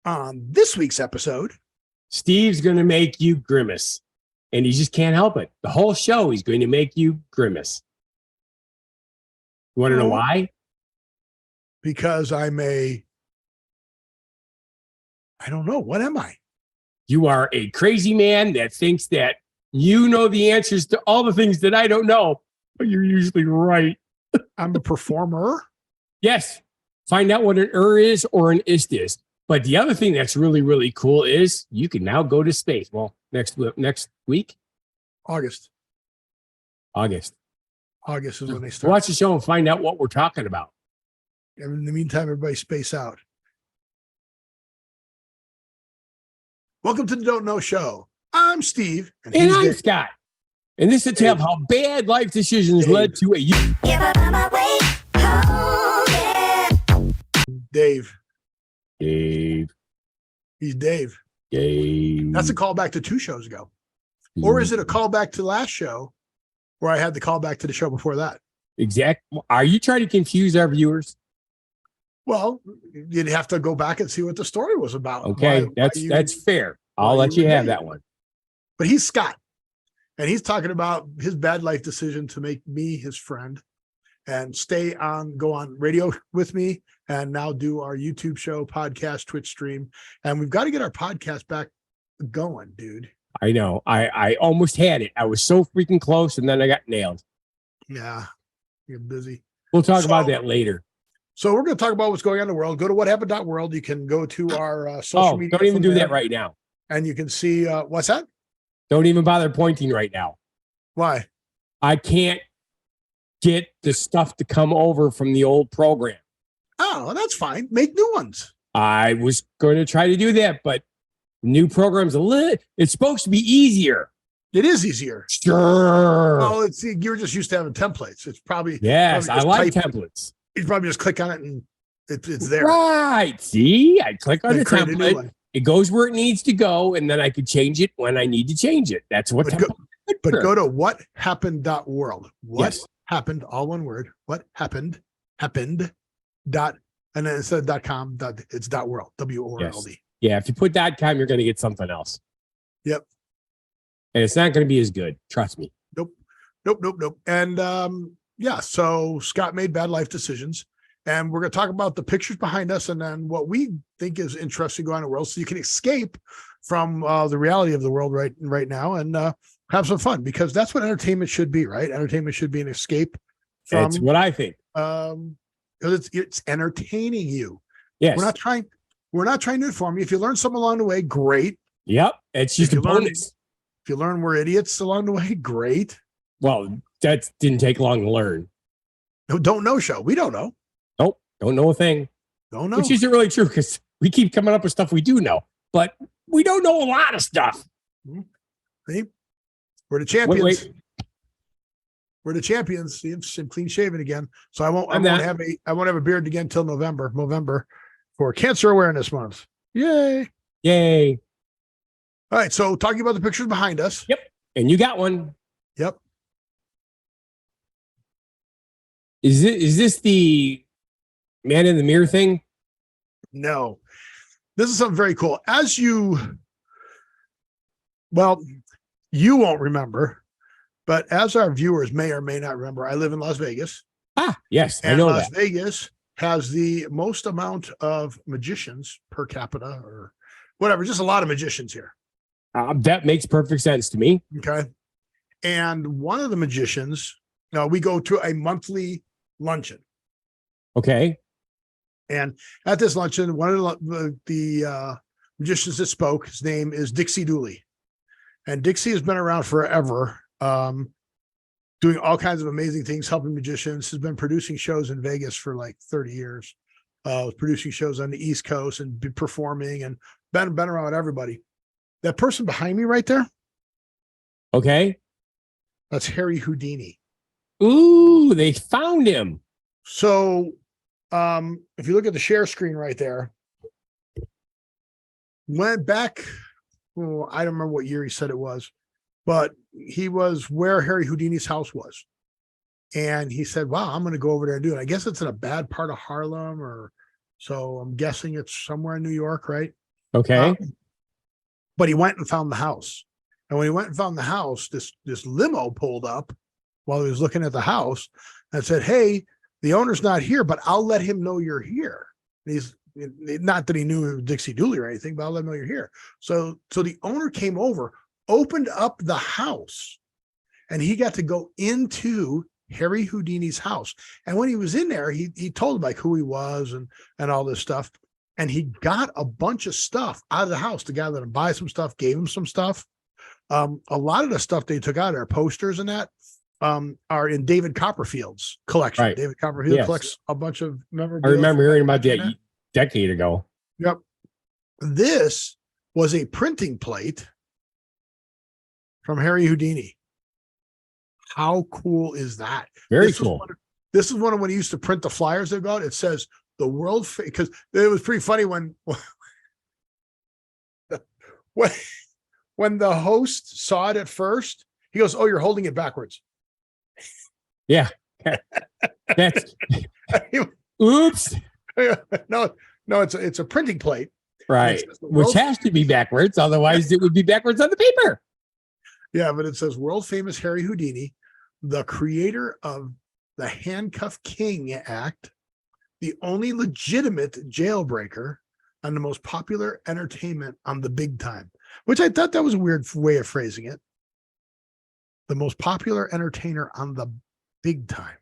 On this week's episode, Steve's going to make you grimace, and he just can't help it. The whole show, he's going to make you grimace. You want to know why? Because I don't know. What am I? You are a crazy man that thinks that you know the answers to all the things that I don't know, but you're usually right. I'm a performer. Yes. Find out what an is or an ist is. But the other thing that's really, really cool is you can now go to space. Well, next week? August August is when they start. Watch the show and find out what we're talking about. In the meantime, everybody space out. Welcome to the Don't Know Show. I'm Steve. And I'm Scott. And this is a tale of how bad life decisions led to a... Dave. He's Dave. Dave. That's a callback to 2 shows ago. Or is it a callback to last show where I had the callback to the show before that? Exactly. Are you trying to confuse our viewers? Well, you'd have to go back and see what the story was about. Okay, that's fair. I'll let you have that one. But he's Scott, and he's talking about his bad life decision to make me his friend and go on radio with me, and now do our YouTube show, podcast, Twitch stream. And we've got to get our podcast back going, dude. I know. I almost had it. I was so freaking close, and then I got nailed. Yeah, you're busy. We'll talk about that later. So we're going to talk about what's going on in the world. Go to whathappened.world. You can go to our social media. Don't even do that right now. And you can see what's that? Don't even bother pointing right now. Why? I can't get the stuff to come over from the old program. Oh, well, that's fine. Make new ones. I was going to try to do that, but new programs it's supposed to be easier. It is easier. Sure. Well, you're just used to having templates. It's probably I like templates. You probably just click on it and it's there. Right. See, I click on the template. It goes where it needs to go, and then I could change it when I need to change it. That's what. But go to whathappened.world. What happened? All one word. What happened? Happened. Dot. And then instead of .com, it's .world. WORLD. Yes. Yeah. If you put .com, you're going to get something else. Yep. And it's not going to be as good. Trust me. Nope. And so Scott made bad life decisions. And we're going to talk about the pictures behind us and then what we think is interesting going on in the world so you can escape from the reality of the world right now and have some fun, because that's what entertainment should be, right? Entertainment should be an escape. That's what I think. Because it's entertaining you. Yes. We're not trying to inform you. If you learn something along the way, great. Yep. It's just a bonus. If you learn we're idiots along the way, great. Well, that didn't take long to learn. No, Don't Know Show. We don't know. Nope. Don't know a thing. Don't know. Which isn't really true because we keep coming up with stuff we do know, but we don't know a lot of stuff. See? We're the champions. Wait. We're the champions. See, I'm clean shaven again. So I won't have a beard again till November for Cancer Awareness Month. Yay. All right. So talking about the pictures behind us. Yep. And you got one. Yep. Is this the man in the mirror thing? No. This is something very cool. You won't remember, but as our viewers may or may not remember, I live in Las Vegas. Yes, and I know Las Vegas has the most amount of magicians per capita or whatever, just a lot of magicians here. That makes perfect sense to me. Okay. And one of the magicians, we go to a monthly luncheon. Okay. And at this luncheon, one of the magicians that spoke, his name is Dixie Dooley. And Dixie has been around forever, doing all kinds of amazing things, helping magicians, has been producing shows in Vegas for like 30 years, producing shows on the East Coast and performing and been around everybody. That person behind me right there. Okay. That's Harry Houdini. Ooh, they found him. So if you look at the share screen right there, went back, I don't remember what year he said it was, but he was where Harry Houdini's house was. And he said, wow, I'm going to go over there and do it. I guess it's in a bad part of Harlem, so I'm guessing it's somewhere in New York, right? Okay. But he went and found the house. And when he went and found the house, this limo pulled up while he was looking at the house and said, "Hey, the owner's not here, but I'll let him know you're here." And he's not that he knew it was Dixie Dooley or anything, but I'll let him know you're here. So the owner came over, opened up the house, and he got to go into Harry Houdini's house. And when he was in there, he told him like who he was and all this stuff. And he got a bunch of stuff out of the house. The guy let him buy some stuff, gave him some stuff. A lot of the stuff they took out, our posters and that, are in David Copperfield's collection. Right. David Copperfield collects a bunch of memorabilia. I remember hearing about that a decade ago. Yep. This was a printing plate from Harry Houdini. How cool is that? Very cool. This is one of when he used to print the flyers that go out. It says the world, because it was pretty funny when the host saw it at first. He goes, "Oh, you're holding it backwards." Yeah. That's oops. No, it's a printing plate. Right. Which has to be backwards. Otherwise, it would be backwards on the paper. Yeah, but it says world famous Harry Houdini, the creator of the Handcuff King Act, the only legitimate jailbreaker, and the most popular entertainment on the big time, which I thought that was a weird way of phrasing it. The most popular entertainer on the big time.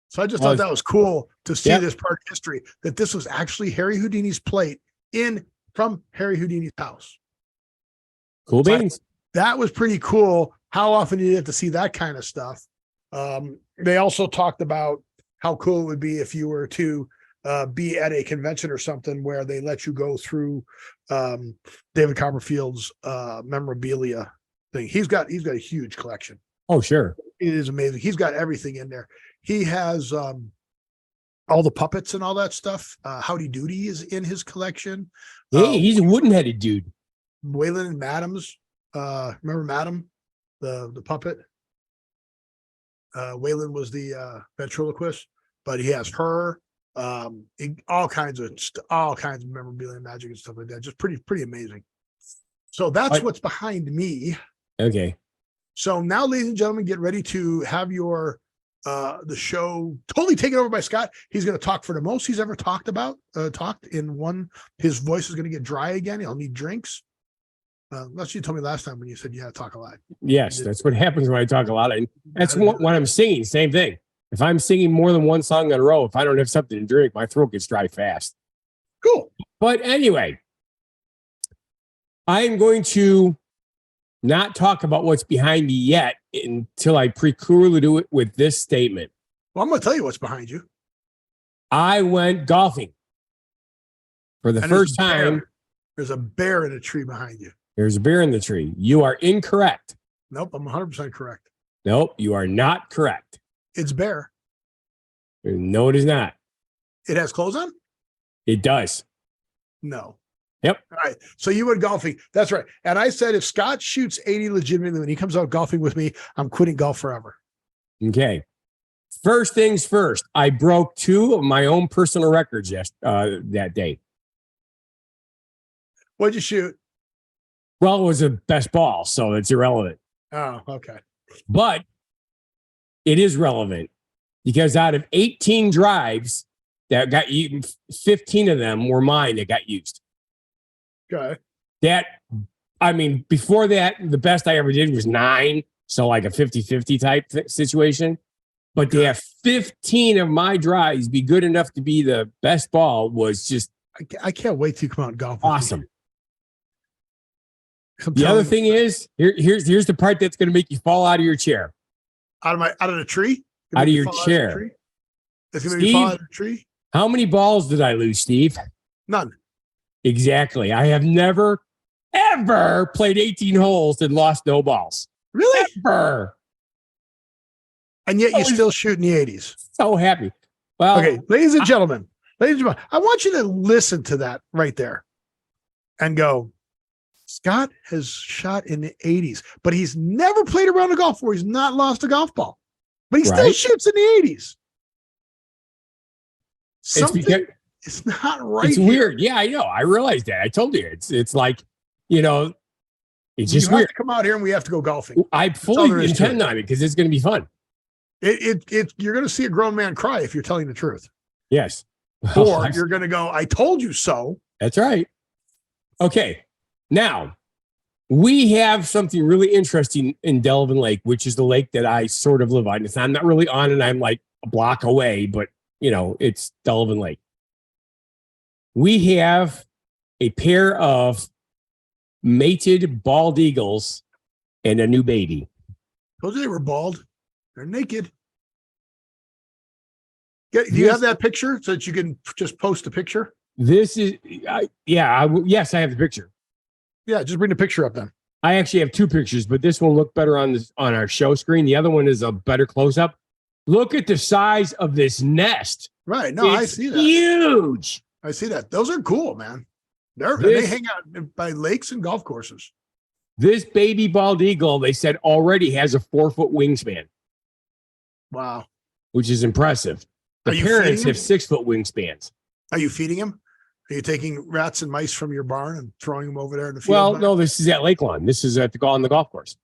So I just thought that was cool to see this part of history, that this was actually Harry Houdini's plate from Harry Houdini's house. Cool beans. That was pretty cool. How often do you get to see that kind of stuff? They also talked about how cool it would be if you were to be at a convention or something where they let you go through David Copperfield's memorabilia thing. He's got a huge collection. Oh, sure. It is amazing. He's got everything in there. He has all the puppets and all that stuff. Howdy Doody is in his collection. Hey, he's a wooden-headed dude. Waylon and Madams. Remember Madam, the puppet? Waylon was the ventriloquist, but he has her. All kinds of memorabilia and magic and stuff like that. Just pretty amazing. So that's what's behind me. Okay. So now, ladies and gentlemen, get ready to have your the show totally taken over by Scott. He's going to talk for the most he's ever talked in one. His voice is going to get dry again. He'll need drinks. Unless you told me last time when you said you had to talk a lot. Yes, that's what happens when I talk a lot. And that's when I'm singing, same thing. If I'm singing more than one song in a row, if I don't have something to drink, my throat gets dry fast. Cool. But anyway, I am going to not talk about what's behind me yet until I prelude to it with this statement. Well, I'm going to tell you what's behind you. I went golfing for the first time. There's a bear in a tree behind you. There's a bear in the tree. You are incorrect. Nope, I'm 100% correct. Nope, you are not correct. It's bear. No, it is not. It has clothes on? It does. No. Yep. All right. So you went golfing. That's right. And I said, if Scott shoots 80 legitimately when he comes out golfing with me, I'm quitting golf forever. Okay. First things first, I broke 2 of my own personal records that day. What'd you shoot? Well, it was a best ball, so it's irrelevant. Oh, okay. But it is relevant because out of 18 drives that got used, 15 of them were mine that got used. Okay. Before that, the best I ever did was 9. So like a 50-50 type situation. But to have 15 of my drives be good enough to be the best ball was just I can't wait to come out and golf. Awesome. The other thing is, here's the part that's going to make you fall out of your chair. Out of the tree? Out of your chair. It's going to make you fall out of the tree? How many balls did I lose, Steve? None. Exactly. I have never, ever played 18 holes and lost no balls. Really? Ever. And yet you still shoot in the 80s. So happy. Well, okay, ladies and gentlemen, I want you to listen to that right there and go, Scott has shot in the 80s, but he's never played around a golf where he's not lost a golf ball, but he still shoots in the 80s. It's not right. It's weird. Yeah, I know. I realized that. I told you. It's like, it's just you have weird. to come out here and we have to go golfing. I fully intend on it because it's going to be fun. You're going to see a grown man cry if you're telling the truth. Yes. Or you're going to go, I told you so. That's right. Okay. Now, we have something really interesting in Delavan Lake, which is the lake that I sort of live on. I'm not really on it. I'm like a block away, but, it's Delavan Lake. We have a pair of mated bald eagles and a new baby. Told you they were bald. They're naked. Do you have that picture so that you can just post a picture? This is, yes, I have the picture. Yeah, just bring the picture up then. I actually have two pictures, but this will look better on our show screen. The other one is a better close-up. Look at the size of this nest. Right. No, I see that. Huge. I see that. Those are cool, man. They hang out by lakes and golf courses. This baby bald eagle, they said, already has a 4-foot wingspan. Wow. Which is impressive. The parents have 6-foot wingspans. Are you feeding him? Are you taking rats and mice from your barn and throwing them over there in the field? Well, no, this is at Lake Lawn. This is on the golf course.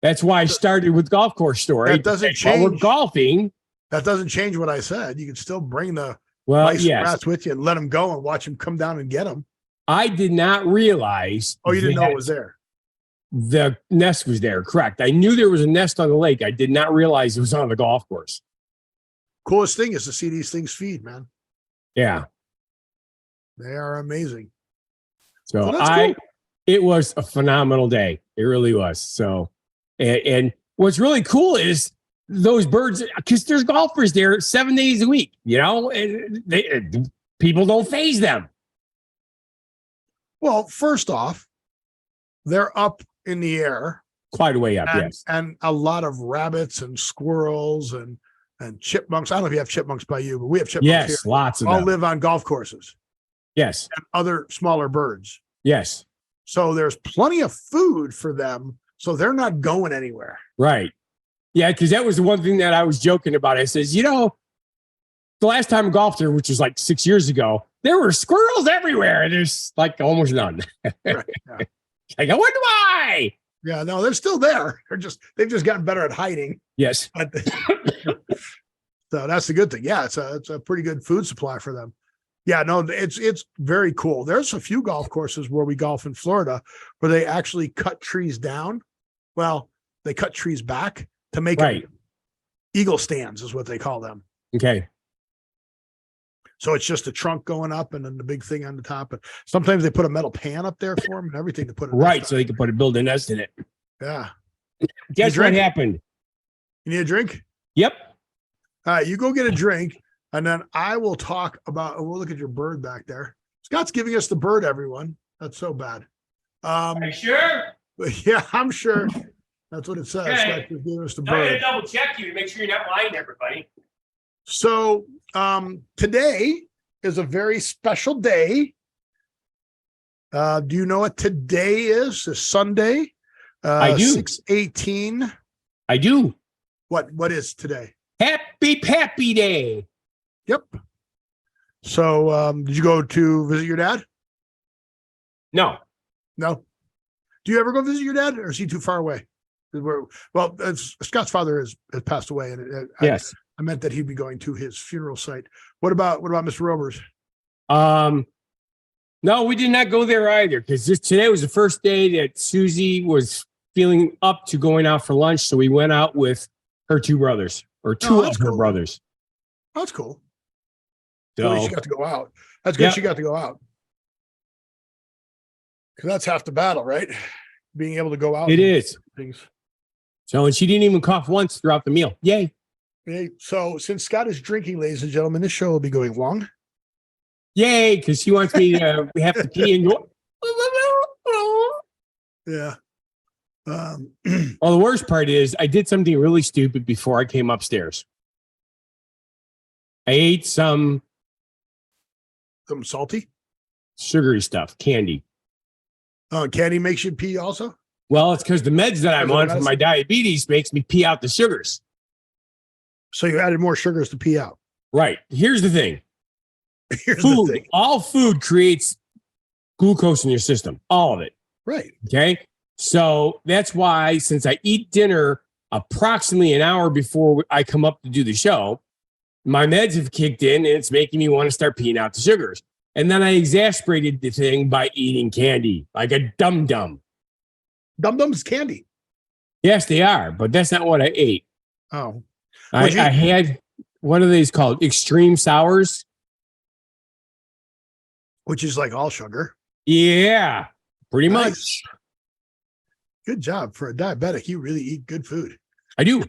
That's why I started with golf course story. That doesn't change. While we're golfing. That doesn't change what I said. You can still bring the mice and rats with you and let them go and watch them come down and get them. I did not realize. Oh, you didn't know it was there? The nest was there. Correct. I knew there was a nest on the lake. I did not realize it was on the golf course. Coolest thing is to see these things feed, man. Yeah. They are amazing. So it was a phenomenal day. It really was. So, and what's really cool is those birds, because there's golfers there 7 days a week, and people don't phase them. Well, first off, they're up in the air. Quite a way up, yes. And a lot of rabbits and squirrels and chipmunks. I don't know if you have chipmunks by you, but we have chipmunks here. Yes, lots of them. All them. live on golf courses. Yes. And other smaller birds. Yes. So there's plenty of food for them. So they're not going anywhere. Right. Yeah, because that was the one thing that I was joking about. I says, the last time I golfed there, which was like 6 years ago, there were squirrels everywhere. There's like almost none. Right, yeah. Like, I wonder why. Yeah, no, they're still there. They've just gotten better at hiding. Yes. So that's the good thing. Yeah, it's a pretty good food supply for them. Yeah, no, it's very cool. There's a few golf courses where we golf in Florida where they actually cut trees down. Well, they cut trees back to make them eagle stands is what they call them. Okay. So it's just a trunk going up and then the big thing on the top. And sometimes they put a metal pan up there for them and everything to put it so they can build a nest in it. Yeah. Guess what happened? You need a drink? Yep. All right, you go get a drink, and then I will talk about. We'll look at your bird back there. Scott's giving us the bird, everyone. That's so bad. Are you sure? Yeah, I'm sure. That's what it says. Okay. Scott just gave us the bird. I'm going to double check you to make sure you're not lying to everybody. So today is a very special day. Do you know what today is? It's Sunday. I do. 6/18. I do. What is today? Happy day. Yep. So did you go to visit your dad? No. Do you ever go visit your dad, or is he too far away? Scott's father has passed away, and yes, I meant that he'd be going to his funeral site. What about Mr. Robers? No, we did not go there either, because today was the first day that Susie was feeling up to going out for lunch. So we went out with her two brothers, or two of her brothers. That's cool. So at least she got to go out. That's good. She got to go out. Because that's half the battle, right? Being able to go out. It is. Things. So, and she didn't even cough once throughout the meal. Yay. Okay, so since Scott is drinking, ladies and gentlemen, this show will be going long. Yay, because she wants me to have to pee and go. Yeah. Well, the worst part is I did something really stupid before I came upstairs. I ate some salty, sugary stuff, candy. Oh, candy makes you pee also? Well, it's because the meds that I'm on for my diabetes makes me pee out the sugars. So you added more sugars to pee out. Right. Here's the thing. Here's the Food, thing. all food creates glucose in your system, all of it. Right. Okay. So that's why, since I eat dinner approximately an hour before I come up to do the show, my meds have kicked in and it's making me want to start peeing out the sugars. And then I exasperated the thing by eating candy like a dum-dum. Dum-Dum's candy. Yes, they are, but that's not what I ate. Oh. I had, what are these called? Extreme sours. Which is like all sugar. Yeah, pretty Nice. much. Good job. For a diabetic, you really eat good food. I do.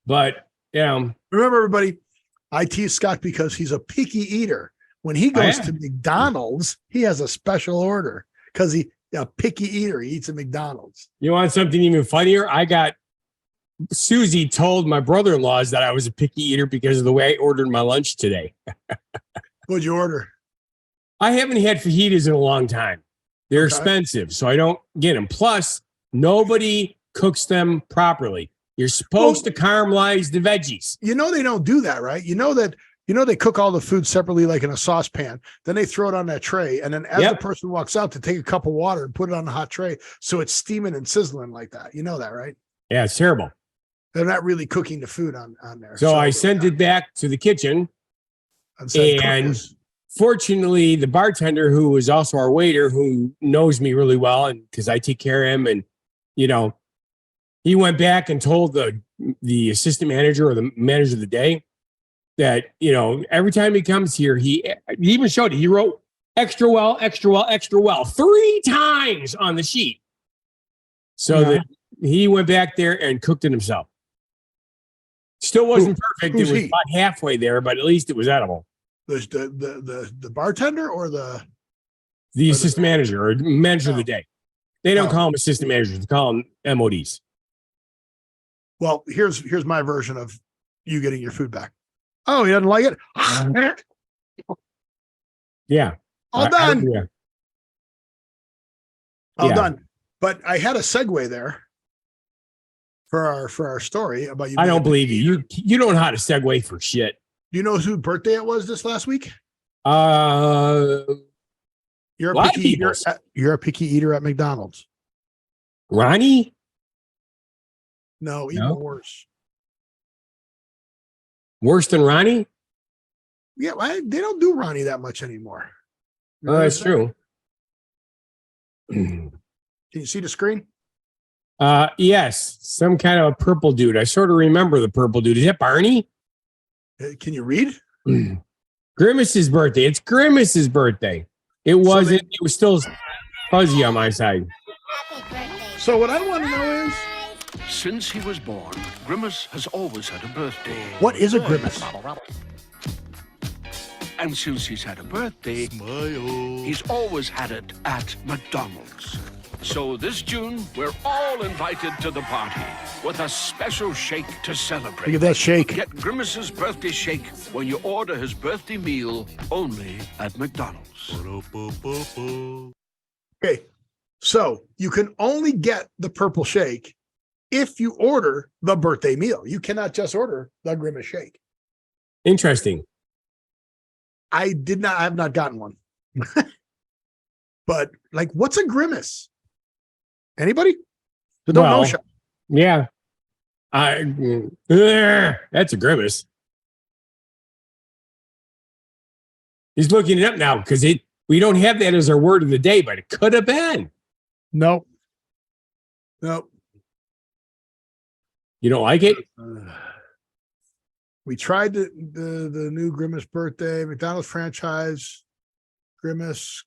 But, remember, everybody, I tease Scott because he's a picky eater. When he goes to McDonald's, he has a special order because he's a picky eater. He eats at McDonald's. You want something even funnier? Susie told my brother-in-laws that I was a picky eater because of the way I ordered my lunch today. What'd you order? I haven't had fajitas in a long time. They're expensive, so I don't get them. Plus, nobody cooks them properly. You're supposed to caramelize the veggies. You know they don't do that, right? You know they cook all the food separately, like in a saucepan. Then they throw it on that tray, and then as the person walks out, to take a cup of water and put it on the hot tray, so it's steaming and sizzling like that. You know that, right? Yeah, it's terrible. They're not really cooking the food on there. So I sent it back to the kitchen, and fortunately, the bartender, who was also our waiter, who knows me really well, and because I take care of him, and he went back and told the assistant manager or the manager of the day that every time he comes here, he even showed it. He wrote extra well, extra well, extra well 3 times on the sheet, so that he went back there and cooked it himself. Still wasn't perfect. It was about halfway there, but at least it was edible. The bartender or the assistant manager or manager of the day. They don't call them assistant managers. They call them MODs. Well, here's my version of you getting your food back. Oh, he doesn't like it. Yeah. All done. All done. But I had a segue there for our story about you. I don't believe you. You don't know how to segue for shit. Do you know whose birthday it was this last week? You're a picky eater at McDonald's. Ronnie? No, even worse. Worse than Ronnie? Yeah, they don't do Ronnie that much anymore. Oh, that's true. Can you see the screen? Yes, some kind of a purple dude. I sort of remember the purple dude. Is that Barney? Can you read? Grimace's birthday. It's Grimace's birthday. It wasn't. It was still fuzzy on my side. So what I want to know is, since he was born, Grimace has always had a birthday. What is a Grimace? And since he's had a birthday, he's always had it at McDonald's. So this June, we're all invited to the party with a special shake to celebrate. Look at that shake. Get Grimace's birthday shake when you order his birthday meal only at McDonald's. Okay, so you can only get the purple shake if you order the birthday meal. You cannot just order the Grimace shake. Interesting. I have not gotten one. But like, what's a Grimace? Anybody? Who don't know? Yeah. That's a Grimace. He's looking it up now because we don't have that as our word of the day, but it could have been. No. You don't like it? We tried the new Grimace birthday, McDonald's franchise. Grimace.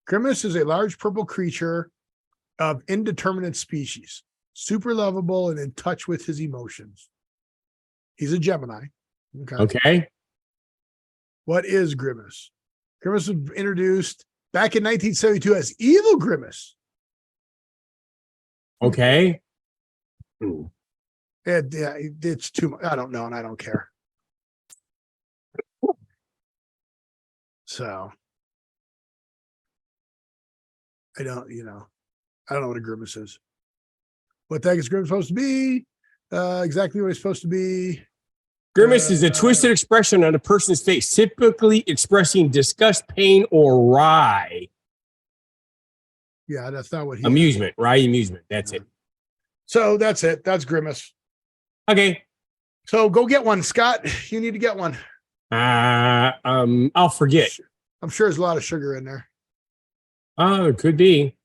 Grimace is a large purple creature of indeterminate species, super lovable and in touch with his emotions. He's a Gemini. Okay. What is Grimace? Grimace was introduced back in 1972 as Evil Grimace. Okay. It's too much. I don't know, and I don't care. So I don't know what a Grimace is. What the heck is Grimace supposed to be? Exactly what he's supposed to be. Grimace is a twisted expression on a person's face, typically expressing disgust, pain, or wry. Yeah, that's not what he Amusement, wry amusement. That's it. So that's it. That's Grimace. Okay. So go get one, Scott. You need to get one. I'll forget. I'm sure there's a lot of sugar in there. Oh, it could be.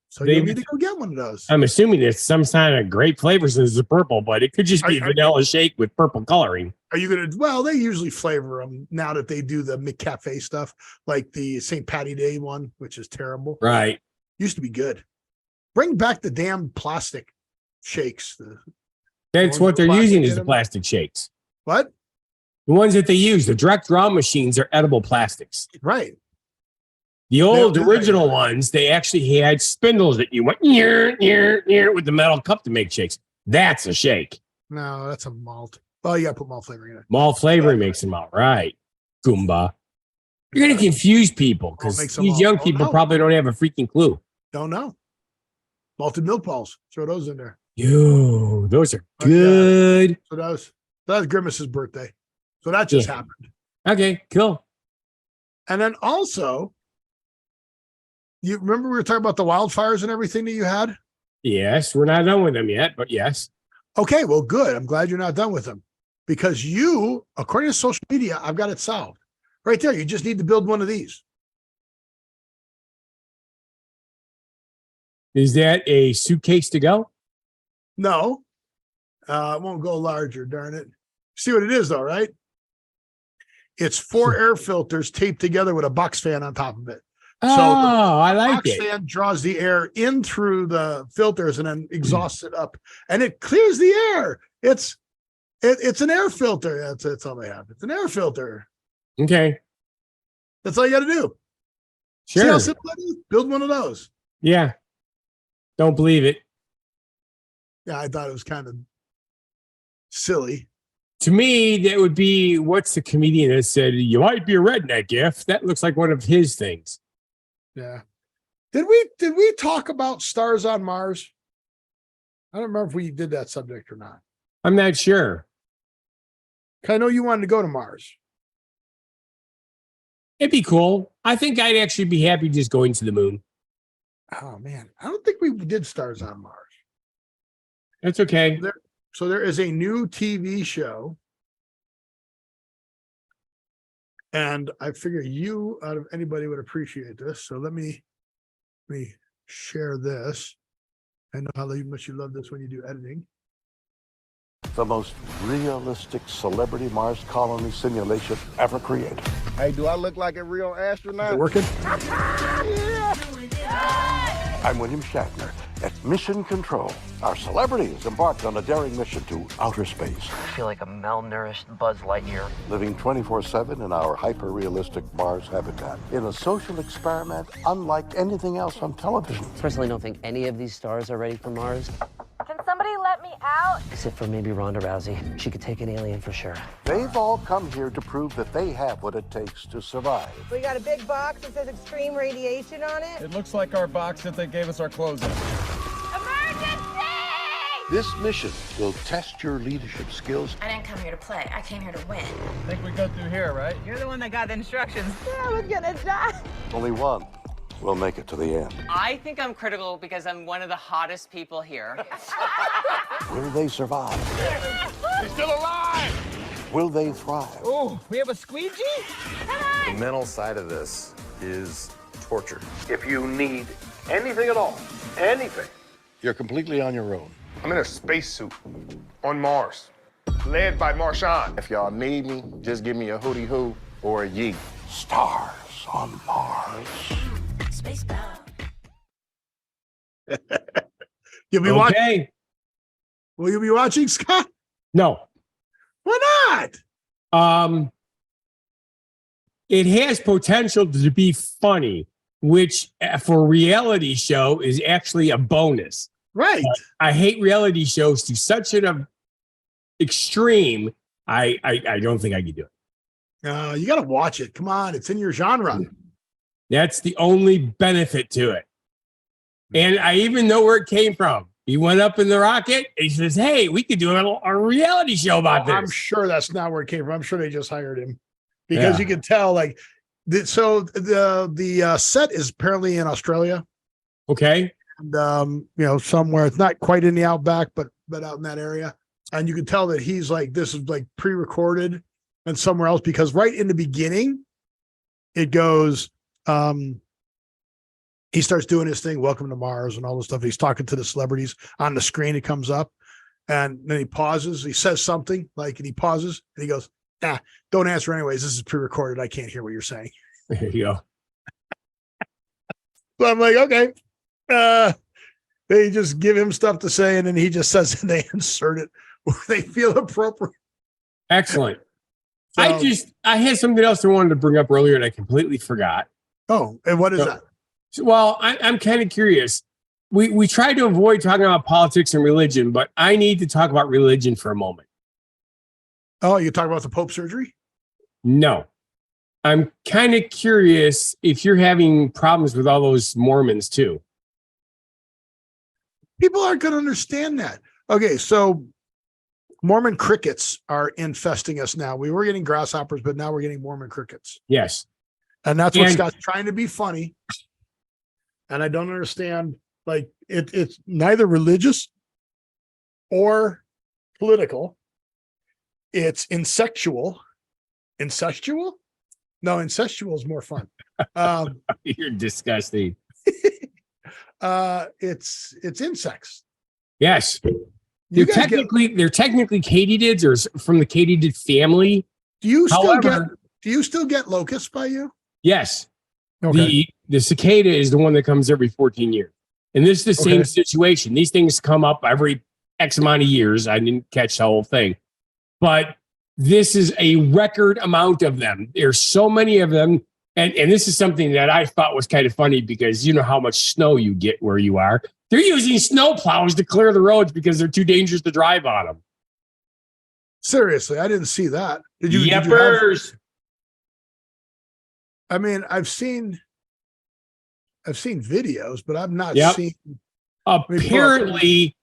So you need to go get one of those. I'm assuming it's some kind of grape flavor since it's purple, but it could just be a vanilla shake with purple coloring. Are you going to, well, they usually flavor them now that they do the McCafe stuff, like the St. Patty Day one, which is terrible. Right. Used to be good. Bring back the damn plastic shakes. That's what they're using is the plastic shakes. What? The ones that they use, the direct draw machines are edible plastics. Right. The old original ones, they actually had spindles that you went with the metal cup to make shakes. That's a shake. No, that's a malt. Well, you got to put malt flavoring in it. Malt flavoring makes them out. Right. Goomba. You're going to confuse people because these young people probably don't have a freaking clue. Don't know. Malted milk balls. Throw those in there. Yo, those are good. So that was Grimace's birthday. So that just happened. Okay, cool. And then also, you remember we were talking about the wildfires and everything that you had? Yes, we're not done with them yet, but yes. Okay, well, good. I'm glad you're not done with them because you, according to social media, I've got it solved. Right there. You just need to build one of these. Is that a suitcase to go? No, it won't go larger, darn it. See what it is, though, right? It's 4 air filters taped together with a box fan on top of it. Oh, I like it. The box fan draws the air in through the filters and then exhausts it up, and it clears the air. It's an air filter. That's all they have. It's an air filter. Okay. That's all you got to do. Sure. See how simple that is? Build one of those. Yeah. Don't believe it. Yeah, I thought it was kind of silly. To me, that would be what's the comedian that said, you might be a redneck if that looks like one of his things. Yeah. Did we talk about stars on Mars? I don't remember if we did that subject or not. I'm not sure. I know you wanted to go to Mars. It'd be cool. I think I'd actually be happy just going to the moon. Oh man, I don't think we did stars on Mars. That's okay. So there is a new TV show. And I figure you out of anybody would appreciate this. So let me share this. I know how much you love this when you do editing. The most realistic celebrity Mars colony simulation ever created. Hey, do I look like a real astronaut? Is it working? I'm William Shatner. At Mission Control, our celebrities embarked on a daring mission to outer space. I feel like a malnourished Buzz Lightyear. Living 24/7 in our hyper-realistic Mars habitat. In a social experiment unlike anything else on television. Personally, don't think any of these stars are ready for Mars. Can somebody let me out? Except for maybe Ronda Rousey. She could take an alien for sure. They've all come here to prove that they have what it takes to survive. We got a big box that says extreme radiation on it. It looks like our box that they gave us our clothes in. Emergency! This mission will test your leadership skills. I didn't come here to play. I came here to win. I think we go through here, right? You're the one that got the instructions. I was gonna die. Only one will make it to the end. I think I'm critical because I'm one of the hottest people here. Will they survive? He's still alive! Will they thrive? Oh, we have a squeegee? The mental side of this is torture. If you need anything at all, anything, You're completely on your own. I'm in a spacesuit on Mars, led by Martian. If y'all need me, just give me a hootie hoo or a yeet. Stars on Mars. Spacebound. You'll be watching. Will you be watching, Scott? No. Why not? It has potential to be funny, which for a reality show is actually a bonus. Right. I hate reality shows to such an extreme. I don't think I could do it. You got to watch it. Come on. It's in your genre. That's the only benefit to it. And I even know where it came from. He went up in the rocket. And he says, "Hey, we could do a reality show about this." I'm sure that's not where it came from. I'm sure they just hired him because you can tell like so the set is apparently in Australia. Okay. And somewhere it's not quite in the outback, but out in that area. And you can tell that he's like, this is like pre-recorded and somewhere else, because right in the beginning, it goes, he starts doing his thing, welcome to Mars and all this stuff. He's talking to the celebrities on the screen. It comes up and then he pauses. He says something like, and he pauses and he goes, don't answer anyways. This is pre-recorded. I can't hear what you're saying. There you go. So I'm like, okay. They just give him stuff to say, and then he just says, and they insert it where they feel appropriate. Excellent. So, I had something else I wanted to bring up earlier and I completely forgot. Oh, and what is that? Well, I'm kind of curious. We try to avoid talking about politics and religion, but I need to talk about religion for a moment. Oh, you talk about the Pope surgery? No. I'm kind of curious if you're having problems with all those Mormons too. People aren't going to understand that. Okay, so Mormon crickets are infesting us now. We were getting grasshoppers, but now we're getting Mormon crickets. Yes. And that's what Scott's trying to be funny. And I don't understand, like, it's neither religious or political. It's insectual. Incestual? No, incestual is more fun. You're disgusting. It's insects. Yes. They're technically katydids or from the katydid family. Do you still get locusts by you? Yes. Okay. The cicada is the one that comes every 14 years. And this is the same situation. These things come up every X amount of years. I didn't catch the whole thing. But this is a record amount of them. There's so many of them. And this is something that I thought was kind of funny because you know how much snow you get where you are. They're using snow plows to clear the roads because they're too dangerous to drive on them. Seriously, I didn't see that. Did you? Yepers. I mean, I've seen videos, but I've not seen. Apparently,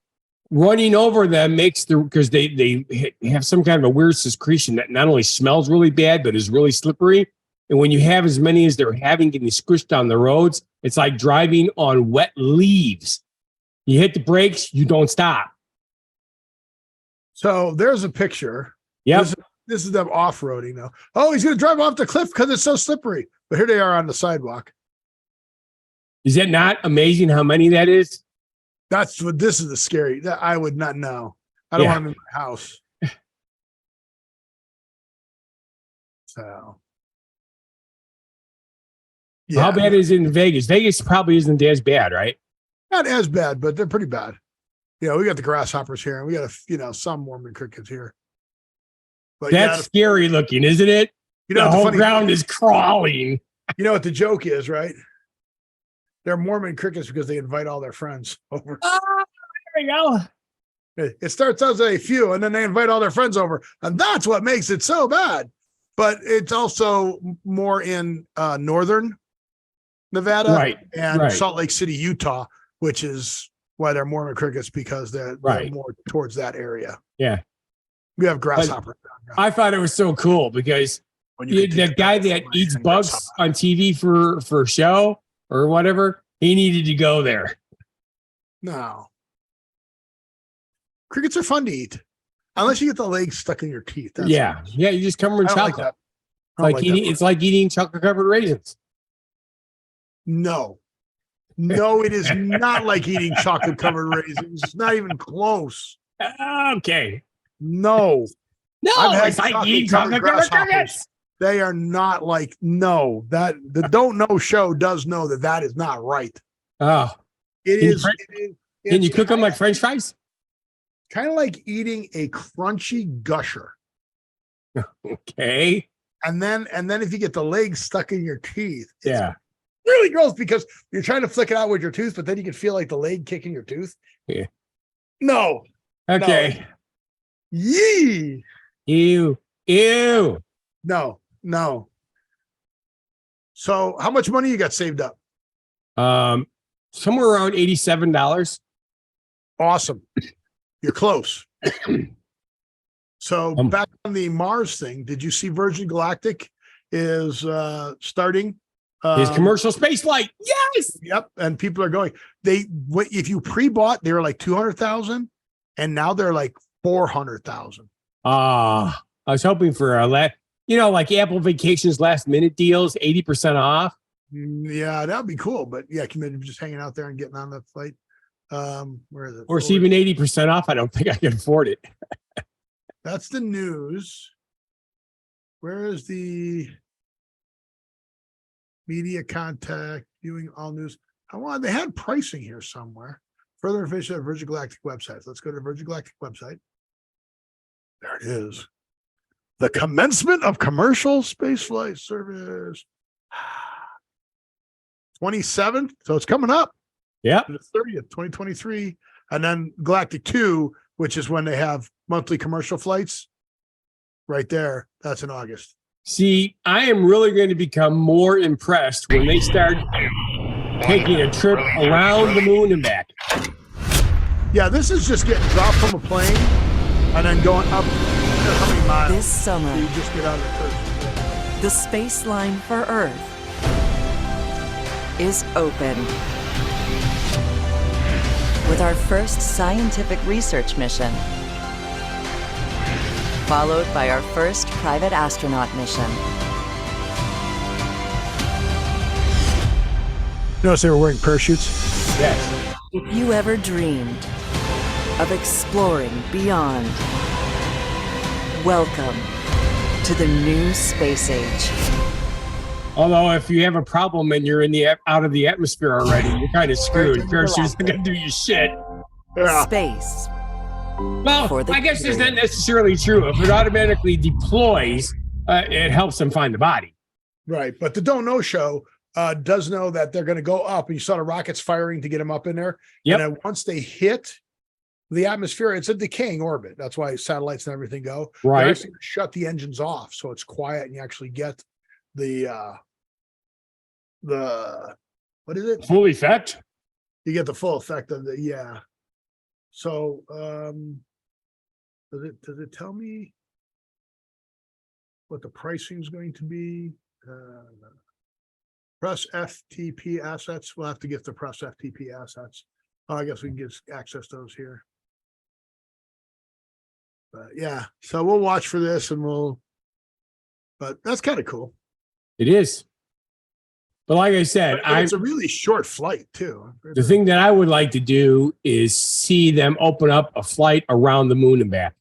running over them makes because they have some kind of a weird secretion that not only smells really bad but is really slippery. And when you have as many as they're having getting squished on the roads, it's like driving on wet leaves. You hit the brakes, you don't stop. So there's a picture. Yeah. This is them off-roading now. Oh, he's going to drive off the cliff because it's so slippery. But here they are on the sidewalk. Is that not amazing how many that is? That's what this is the scary. That I would not know. I don't want them in my house. So. Yeah. How bad is it in Vegas? Vegas probably isn't as bad, right? Not as bad, but they're pretty bad. We got the grasshoppers here, and we got some Mormon crickets here. But that's scary looking, isn't it? The whole ground is crawling. You know what the joke is, right? They're Mormon crickets because they invite all their friends over. Oh, there we go. It starts out as a few, and then they invite all their friends over, and that's what makes it so bad. But it's also more in northern Nevada and Salt Lake City, Utah, which is why they're Mormon crickets, because they're more towards that area. Yeah. We have grasshoppers. I thought it was so cool because that guy that eats bugs on TV for a show or whatever, he needed to go there. No. Crickets are fun to eat. Unless you get the legs stuck in your teeth. You just cover them in chocolate. It's like eating chocolate covered raisins. No, it is not like eating chocolate covered raisins. It's not even close. Okay. No, it's like eating chocolate covered crickets. They are not like, that the Don't Know show does know that is not right. Oh, it is. Can you cook them like French fries? Kind of like eating a crunchy gusher. Okay. And then if you get the legs stuck in your teeth, it's really gross because you're trying to flick it out with your tooth, but then you can feel like the leg kicking your tooth. Yeah. No. Okay. No. Yee. Ew. No. So how much money you got saved up? Somewhere around $87. Awesome. You're close. So back on the Mars thing, did you see Virgin Galactic is starting His commercial space flight? Yes. Yep. And people are going. If you pre-bought, they were like 200,000, and now they're like 400,000. I was hoping for like Apple Vacations last minute deals, 80% off. Yeah, that'd be cool. But yeah, can you imagine just hanging out there and getting on the flight? Where is it? Or even 80% off. I don't think I can afford it. That's the news. Where is the media contact viewing all news? They had pricing here somewhere. Further information at Virgin Galactic website. Let's go to the Virgin Galactic website. There it is. The commencement of commercial spaceflight service. 27th. So it's coming up. Yeah. The 30th, 2023. And then Galactic 2, which is when they have monthly commercial flights. Right there. That's in August. See, I am really going to become more impressed when they start taking a trip around the moon and back. Yeah, this is just getting dropped from a plane and then going up how many miles? This summer, you just get out of the first. The space line for Earth is open. With our first scientific research mission, followed by our first private astronaut mission. Notice they were wearing parachutes? Yes. If you ever dreamed of exploring beyond, welcome to the new space age. Although if you have a problem and you're out of the atmosphere already, you're kind of screwed. Parachute's not going to do you shit. Yeah. Space. Well, I guess it's not necessarily true. If it automatically deploys, it helps them find the body. Right. But the Don't Know show does know that they're going to go up. And you saw the rockets firing to get them up in there. Yep. And then once they hit the atmosphere, it's a decaying orbit. That's why satellites and everything go. Right. They're actually shut the engines off. So it's quiet and you actually get the what is it? Full effect? You get the full effect of the, yeah. So, does it tell me what the pricing is going to be? Press FTP assets. We'll have to get the press FTP assets. Oh, I guess we can get access to those here. But yeah, so we'll watch for this but that's kind of cool. It is. But like I said, it's a really short flight too. The thing that I would like to do is see them open up a flight around the moon and back.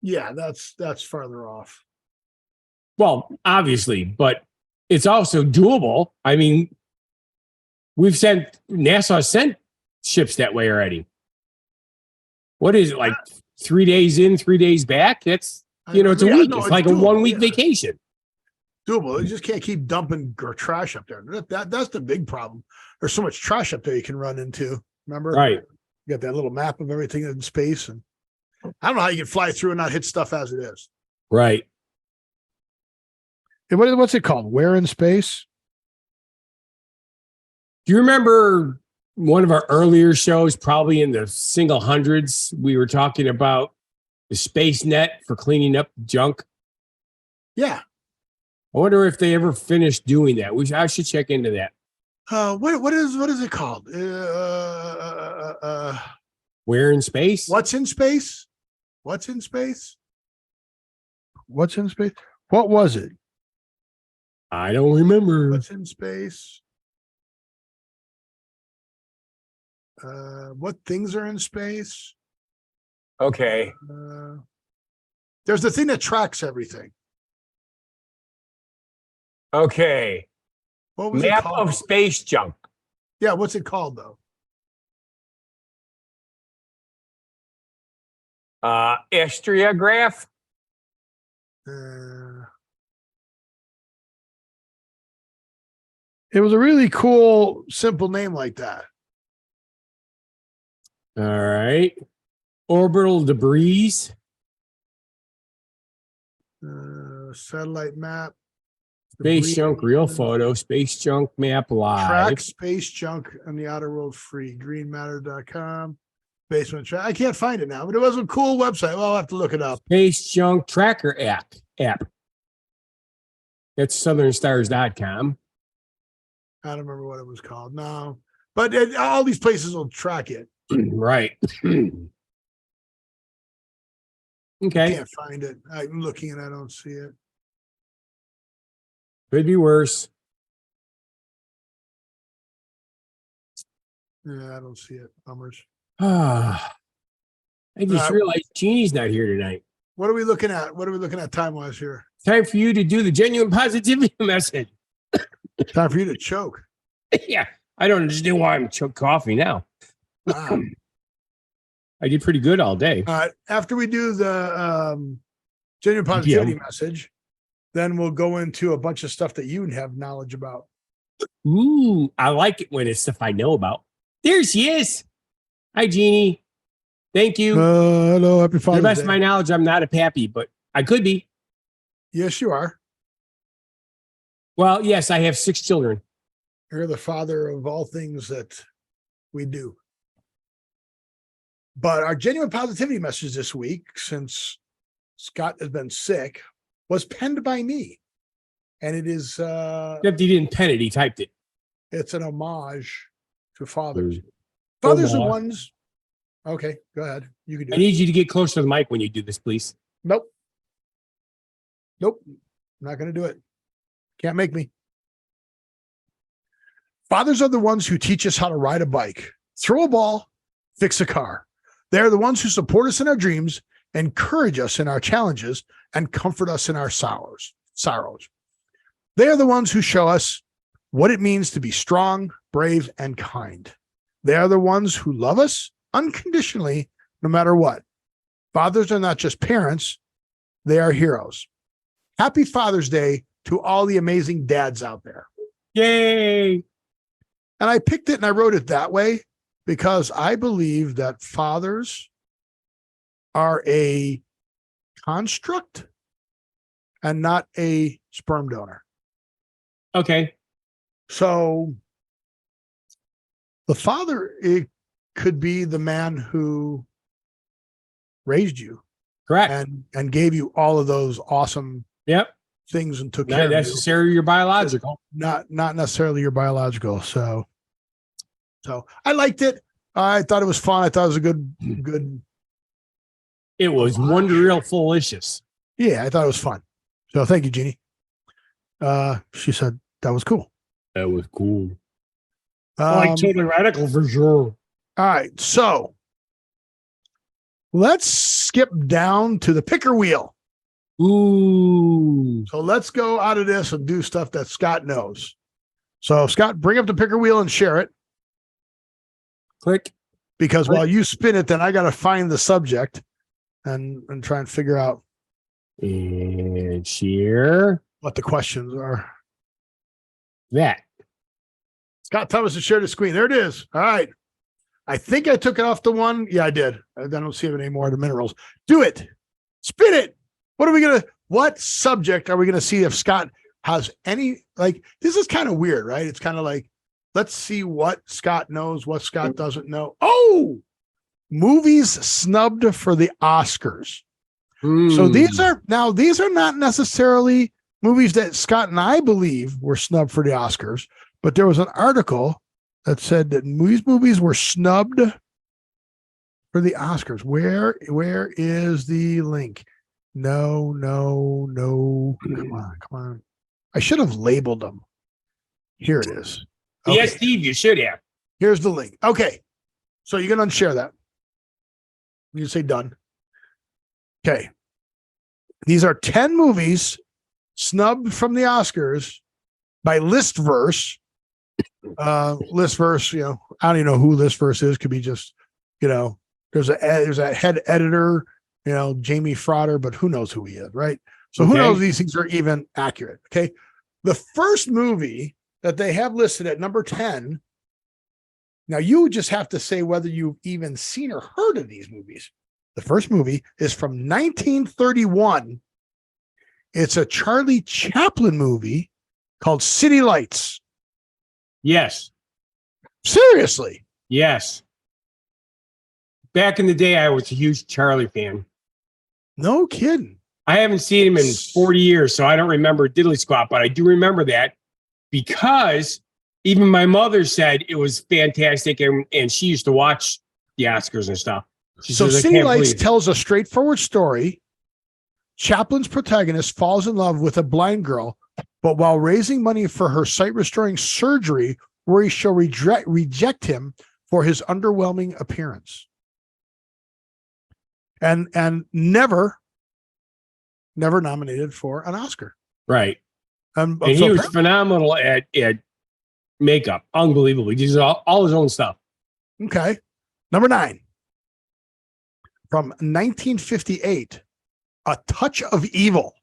Yeah, that's farther off. Well, obviously, but it's also doable. I mean, NASA sent ships that way already. What is it, like 3 days in, 3 days back? It's a week. No, it's like doable, a 1 week vacation. Doable. You just can't keep dumping trash up there. That's the big problem. There's so much trash up there you can run into. Remember? Right. You got that little map of everything in space, and I don't know how you can fly through and not hit stuff as it is. Right. And what's it called? Where in space? Do you remember one of our earlier shows, probably in the single hundreds, we were talking about the space net for cleaning up junk? Yeah. I wonder if they ever finished doing that. I should check into that. What is it called? Where in space? What's in space? What's in space? What's in space? What was it? I don't remember. What's in space? What things are in space? Okay. There's the thing that tracks everything. Okay. What was Map it called? of space junk. Yeah, what's it called though? Astriograph. It was a really cool, simple name like that. All right. Orbital debris. Satellite map. Space Junk, real photo, Space Junk map live. Track Space Junk on the outer world free. Greenmatter.com. Basement track. I can't find it now, but it was a cool website. Well, I'll have to look it up. Space Junk Tracker app. That's southernstars.com. I don't remember what it was called. No, but all these places will track it. Right. Okay. Can't find it. I'm looking and I don't see it. Could be worse. Yeah, I don't see it. Bummers. I just realized Jeannie's not here tonight. What are we looking at? What are we looking at time-wise here? Time for you to do the genuine positivity message. Time for you to choke. Yeah. I don't understand why I'm choke coffee now. Wow. I did pretty good all day. After we do the genuine positivity message, then we'll go into a bunch of stuff that you have knowledge about. Ooh, I like it when it's stuff I know about. There she is. Hi, Jeannie. Thank you. Hello, happy To the Father's best Day. of my knowledge, I'm not a pappy, but I could be. Yes, you are. Well, yes, I have 6 children. You're the father of all things that we do. But our genuine positivity message this week, since Scott has been sick, was penned by me. And it is Except he didn't pen it, he typed it. it's an homage to fathers. Fathers are ones. Okay, go ahead. You can do I it. need you to get closer to the mic when you do this, please. Nope. I'm not going to do it. Can't make me. Fathers are the ones who teach us how to ride a bike, throw a ball, fix a car. They're the ones who support us in our dreams, encourage us in our challenges, and comfort us in our sorrows. They are the ones who show us what it means to be strong, brave, and kind. They are the ones who love us unconditionally, no matter what. Fathers are not just parents, they are heroes. Happy Father's Day to all the amazing dads out there. Yay! And I picked it and I wrote it that way because I believe that fathers are a construct and not a sperm donor. Okay. So the father, it could be the man who raised you. Correct. And gave you all of those awesome things and took care of you. Not necessarily your biological. Not necessarily your biological. So I liked it. I thought it was fun. I thought it was a good. It was wonderful-licious. Yeah, I thought it was fun. So thank you, Jeannie. She said that was cool. That was cool. Like totally radical for sure. All right, so let's skip down to the picker wheel. Ooh. So let's go out of this and do stuff that Scott knows. So Scott, bring up the picker wheel and share it. Click. Because while you spin it, then I got to find the subject and try and figure out and share what the questions are. That. Scott Thomas has shared the screen. There it is. All right. I think I took it off the one. Yeah, I did. I don't see it anymore. The minerals. Do it. Spin it. What subject are we going to see if Scott has any, this is kind of weird, right? It's kind of like, let's see what Scott knows, what Scott doesn't know. Oh, movies snubbed for the Oscars. So these are not necessarily movies that Scott and I believe were snubbed for the Oscars, but there was an article that said that movies were snubbed for the Oscars. Where is the link? No. Come on. I should have labeled them. Here it is. Okay. Yes, Steve, you should have. Here's the link. Okay. So you're going to unshare that. You say done. Okay. These are 10 movies snubbed from the Oscars by Listverse. Listverse, I don't even know who Listverse is. Could be just, there's a head editor, Jamie Frater, but who knows who he is, right? So who knows if these things are even accurate? Okay. The first movie that they have listed at number 10. Now you just have to say whether you've even seen or heard of these movies. The first movie is from 1931. It's a Charlie Chaplin movie called City Lights. Yes. Seriously? Yes. Back in the day, I was a huge Charlie fan. No kidding. I haven't seen him in 40 years, so I don't remember diddly squat, but I do remember that because even my mother said it was fantastic, and she used to watch the Oscars and stuff. She So says, "I City can't Lights believe it." tells a straightforward story. Chaplin's protagonist falls in love with a blind girl, but while raising money for her sight-restoring surgery, Rory shall reject him for his underwhelming appearance. And never nominated for an Oscar. Right. And so he was phenomenal at makeup. Unbelievable. He does all his own stuff. Okay. Number 9. From 1958, A Touch of Evil.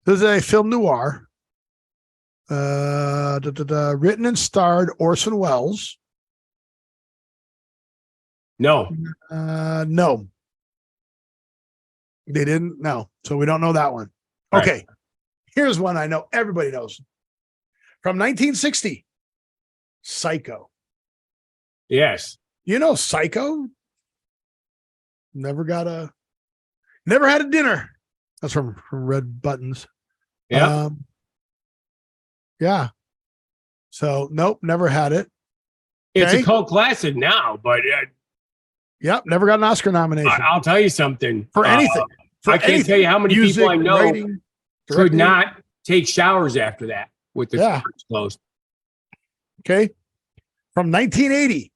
This is a film noir. Written and starred Orson Welles. No. No. They didn't. No. So we don't know that one. Right. Okay. Here's one I know everybody knows. From 1960, Psycho. Yes. You know Psycho? Never had a dinner. That's from Red Buttons. Yeah. Yeah. So nope, never had it. It's Okay. a cult classic now, but Yep, never got an Oscar nomination I'll tell you something. for anything. For I can't anything. tell you how many Music, people I know writing, could directing. not take showers after that with the Yeah. curtains closed. Okay. From 1980.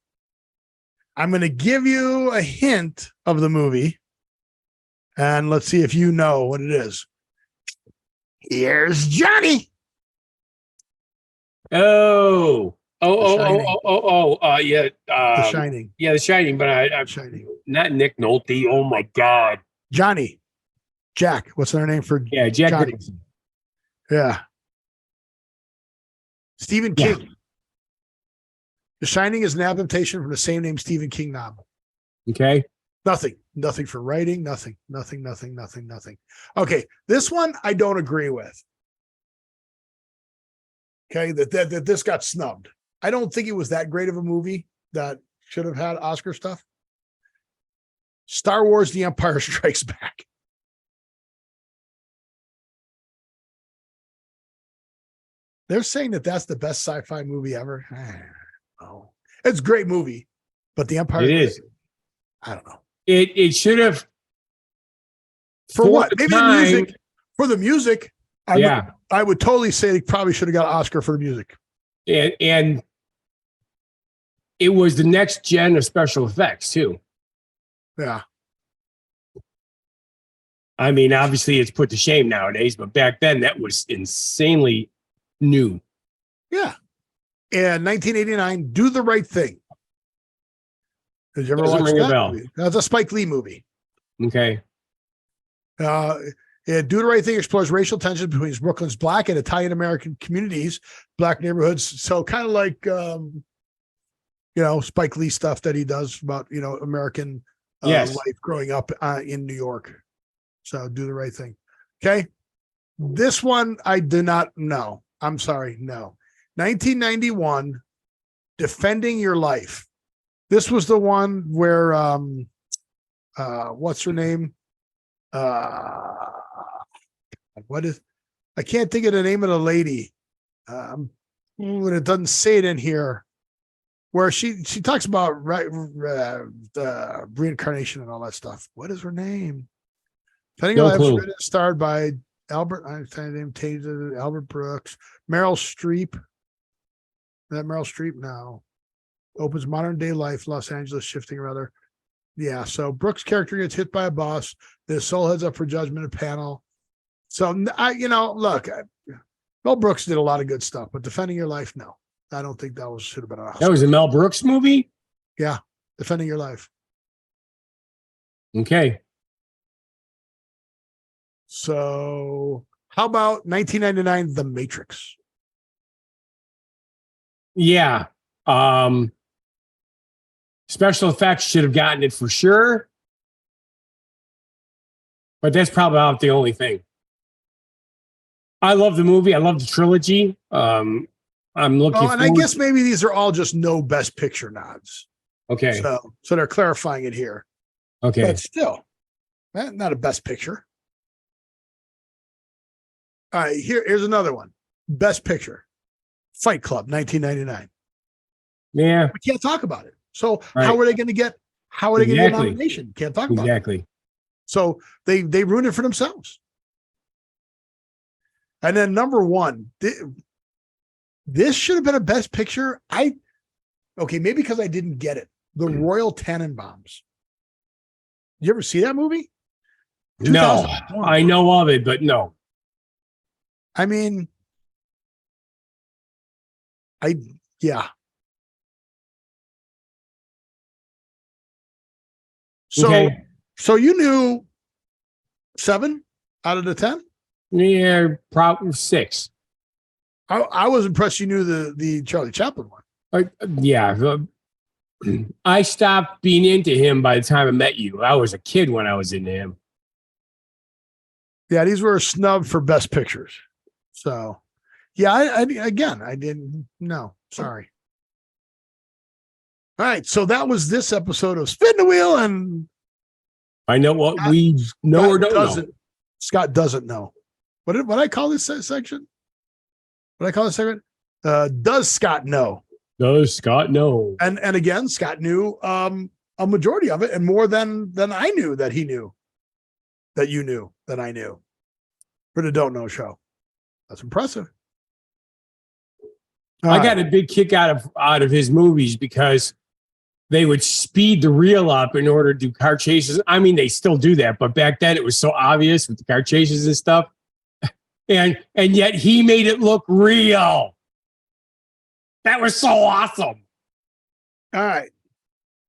I'm going to give you a hint of the movie. And let's see if you know what it is. Here's Johnny. Yeah. The Shining. Yeah, The Shining, but I'm Shining. not Nick Nolte. Oh my God. Johnny. Jack. What's their name for Yeah, Jack Johnny? Nicholson. Yeah. Stephen Yeah. King. The Shining is an adaptation from the same name Stephen King novel. Okay. Nothing for writing. Nothing. Okay. This one I don't agree with. Okay. That this got snubbed. I don't think it was that great of a movie that should have had Oscar stuff. Star Wars: The Empire Strikes Back. They're saying that that's the best sci-fi movie ever. Oh, it's a great movie, but The Empire. It is. I don't know. It should have. For what? the Maybe time- the music. For the music, I would totally say they probably should have got an Oscar for the music. And it was the next gen of special effects too. Yeah. I mean, obviously it's put to shame nowadays, but back then that was insanely new. Yeah. And 1989, Do the Right Thing. Did you ever Doesn't watch ring a that bell. movie? That's a Spike Lee movie. Okay. Do the Right Thing explores racial tensions between Brooklyn's Black and Italian American communities, Black neighborhoods. So kind of like, Spike Lee stuff that he does about, American Yes. life growing up in New York. So Do the Right Thing. Okay. This one I do not know. I'm sorry. No. 1991, Defending Your Life. This was the one where, what's her name? I can't think of the name of the lady. When it doesn't say it in here, where she talks about reincarnation and all that stuff. What is her name? Defending Your Life was written and starred by Albert Brooks, Meryl Streep. Is that Meryl Streep? No. Opens modern day life, Los Angeles shifting rather. Yeah. So Brooks' character gets hit by a bus. His soul heads up for judgment and panel. So look, Mel Brooks did a lot of good stuff, but Defending Your Life, no, I don't think that should have been an Oscar. That was a Mel Brooks movie? Yeah. Defending Your Life. Okay. So how about 1999, The Matrix? Yeah. Special effects should have gotten it for sure. But that's probably not the only thing. I love the movie. I love the trilogy. I'm looking. And I guess maybe these are all just no Best Picture nods. Okay. So they're clarifying it here. Okay. But still, not a Best Picture. All right, here's another one. Best Picture. Fight Club, 1999. Yeah. We can't talk about it. So Right. how are they going to get a nomination? Can't talk about it. Exactly. So they ruined it for themselves. And then number one, this should have been a Best Picture. Maybe because I didn't get it. The Royal Tenenbaums. You ever see that movie? No, 2001. I know of it, but no. I mean, yeah. So, Okay. so you knew 7 out of the 10? Yeah, probably 6. I was impressed you knew the Charlie Chaplin one. Yeah. I stopped being into him by the time I met you. I was a kid when I was into him. Yeah, these were snubbed for Best Pictures. So, yeah, I didn't know. Sorry. All right, so that was this episode of Spin the Wheel, and I know what we know or don't know. Scott doesn't know. What did I call this section? What did I call this segment? Does Scott know? Does Scott know? And again, Scott knew a majority of it, and more than I knew that he knew, that you knew, that I knew. For the Don't Know show. That's impressive. I got a big kick out of his movies because they would speed the reel up in order to do car chases. I mean, they still do that, but back then it was so obvious with the car chases and stuff. And yet he made it look real. That was so awesome. All right.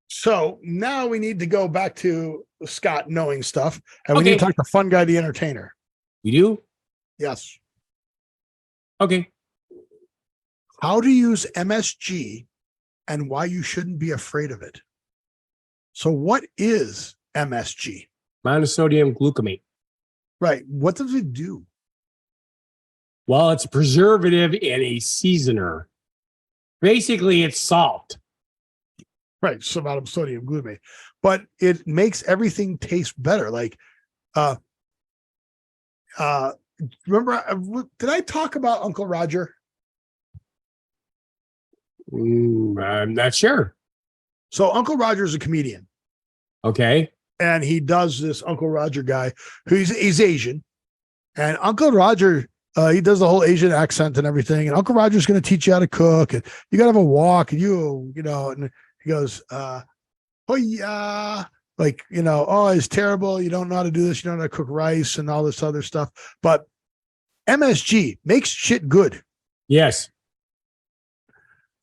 So now we need to go back to Scott knowing stuff, and we need to talk to Funguy the Entertainer. You do? Yes. Okay. How to use MSG and why you shouldn't be afraid of it. So what is MSG? Monosodium glutamate. Right. What does it do? Well, it's a preservative and a seasoner. Basically, it's salt. Right. Sodium glutamate. But it makes everything taste better. Like, remember, did I talk about Uncle Roger? I'm not sure. So Uncle Roger is a comedian. Okay. And he does this Uncle Roger guy he's Asian. And Uncle Roger, he does the whole Asian accent and everything. And Uncle Roger's going to teach you how to cook. And you got to have a walk. And and he goes, oh, yeah. Like, oh, it's terrible. You don't know how to do this. You don't know how to cook rice and all this other stuff. But MSG makes shit good. Yes.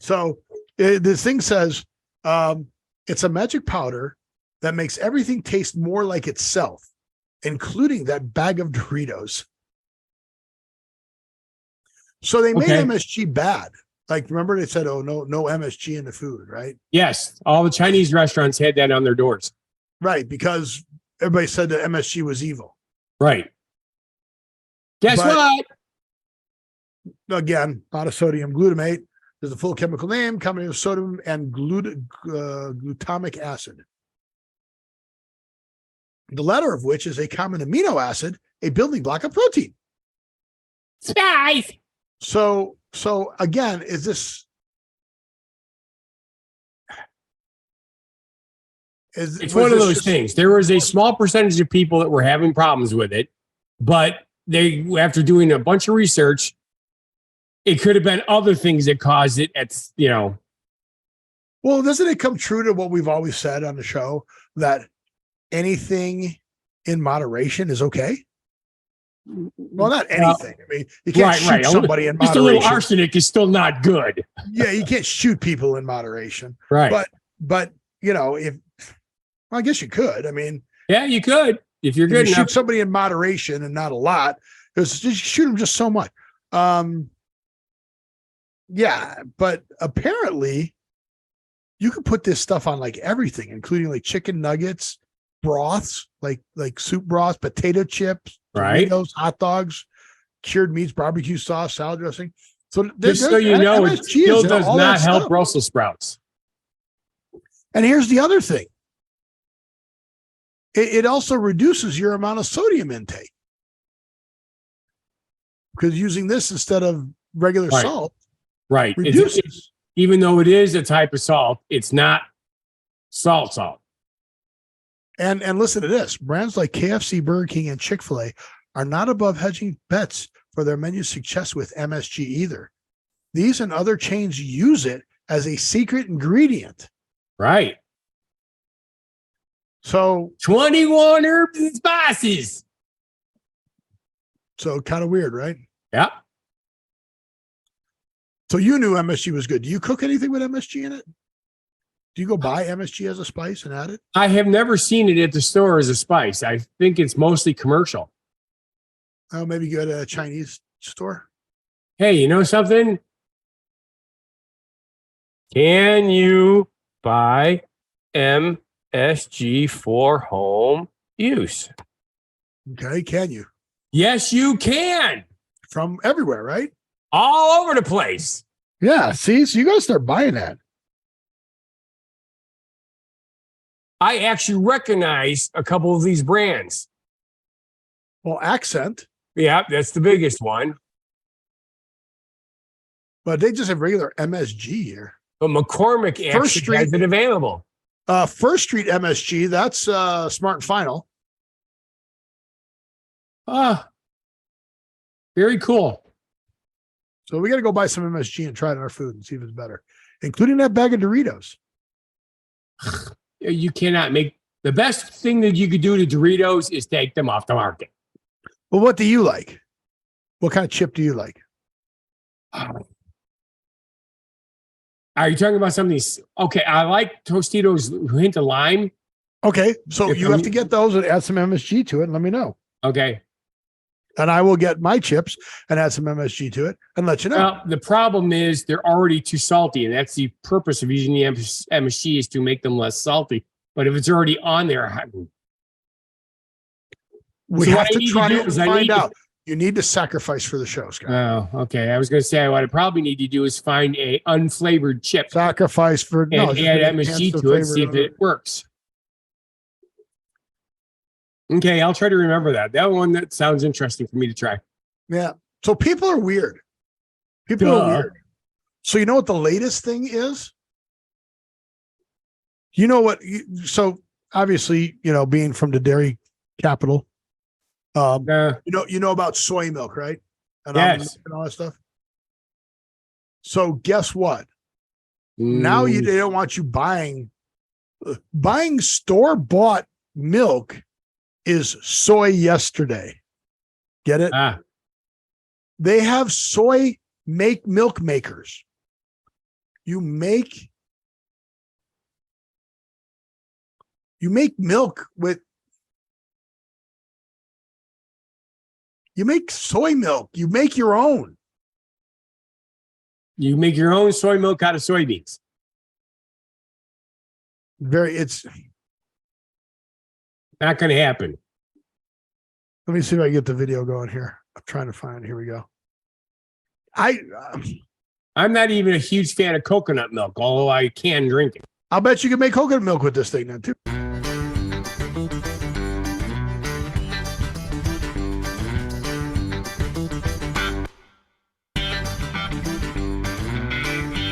So the thing says it's a magic powder that makes everything taste more like itself, including that bag of Doritos. So they made MSG bad. Like, remember they said, oh, no MSG in the food, right? Yes. All the Chinese restaurants had that on their doors. Right, because everybody said that MSG was evil. Right. Guess what? Again, monosodium glutamate is the full chemical name, combination of sodium and glutamic acid. The latter of which is a common amino acid, a building block of protein. Spice. So again, is this? It's one of those things. There was a small percentage of people that were having problems with it, but they, after doing a bunch of research, it could have been other things that caused it. Well, doesn't it come true to what we've always said on the show that anything in moderation is okay? Well, not anything. I mean, you can't shoot somebody in moderation. Just a little arsenic is still not good. Yeah, you can't shoot people in moderation. Right. But I guess you could. I mean, yeah, you could if you're good enough. Shoot somebody in moderation and not a lot, because just shoot them just so much. Yeah, but apparently you could put this stuff on like everything, including like chicken nuggets, broths, like soup broths, potato chips, right? Doritos, hot dogs. cured meats, barbecue sauce, salad dressing. So Just so you know, it still in does all not that help stuff. Brussels sprouts. And here's the other thing. It also reduces your amount of sodium intake. Because using this instead of regular Right. salt Right. reduces. Even though it is a type of salt, it's not salt. And listen to this. Brands like KFC, Burger King, and Chick-fil-A are not above hedging bets for their menu success with MSG either. These and other chains use it as a secret ingredient. Right. So 21 herbs and spices. So kind of weird, right? Yeah. So you knew MSG was good. Do you cook anything with MSG in it? Do you go buy MSG as a spice and add it? I have never seen it at the store as a spice. I think it's mostly commercial. Oh, maybe go to a Chinese store. Hey, you know something? Can you buy MSG for home use? Okay, can you? Yes, you can. From everywhere, right? All over the place. Yeah, see? So you got to start buying that. I actually recognize a couple of these brands. Well, Accent. Yeah, that's the biggest one. But they just have regular MSG here. But McCormick actually has it available. First Street MSG, that's Smart and Final. Very cool. So we got to go buy some MSG and try it on our food and see if it's better, including that bag of Doritos. You cannot make the best thing that you could do to Doritos is take them off the market. Well, what do you like? What kind of chip do you like? Are you talking about something? Okay, I like Tostitos hint of lime. Okay, so you have to get those and add some MSG to it and let me know. Okay. And I will get my chips and add some MSG to it and let you know. Well, the problem is they're already too salty, and that's the purpose of using the MSG is to make them less salty. But if it's already on there, we have to try it and find out. You need to sacrifice for the show, Scott. Oh, okay. I was going to say what I probably need to do is find a unflavored chip. Sacrifice for and add MSG to it, see if it works. Okay, I'll try to remember that. That one that sounds interesting for me to try. Yeah. So people are weird. People are weird. So you know what the latest thing is? You know what? So obviously, you know, being from the dairy capital, you know about soy milk, right? And yes. And all that stuff. So guess what? Now they don't want you buying store-bought milk is soy yesterday. Get it? They have soy milk makers. You make milk with you make soy milk. You make your own. You make your own soy milk out of soybeans. It's not going to happen. Let me see if I can get the video going here. I'm trying to find. Here we go. I'm not even a huge fan of coconut milk, although I can drink it. I'll bet you can make coconut milk with this thing then too.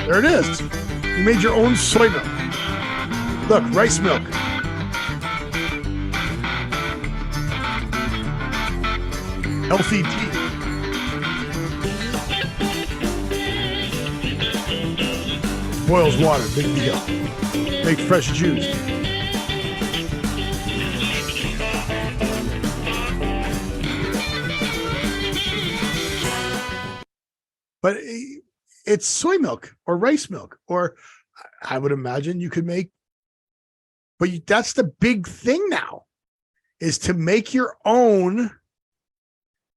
There it is. You made your own soy milk. Look, rice milk. LCT. Boils water, big deal. Make fresh juice. But it's soy milk or rice milk, or I would imagine you could make, but that's the big thing now, is to make your own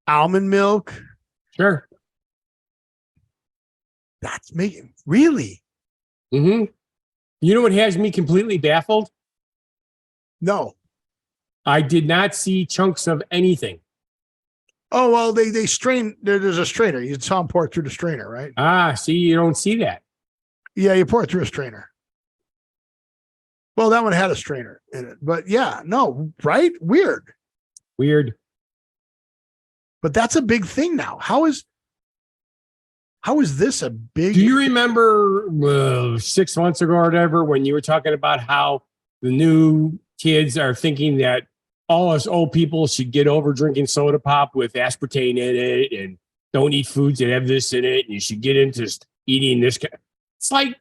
almond milk. Sure. That's making, really? Mm-hmm. You know what has me completely baffled? No. I did not see chunks of anything. Oh, well, they strain. There's a strainer. You saw them pour it through the strainer, right? Ah, see, you don't see that. Yeah, you pour it through a strainer. Well, that one had a strainer in it, but yeah, no, right? Weird. But that's a big thing now. How is this a big? Do you remember 6 months ago or whatever when you were talking about how the new kids are thinking that all us old people should get over drinking soda pop with aspartame in it and don't eat foods that have this in it, and you should get into eating this? It's like,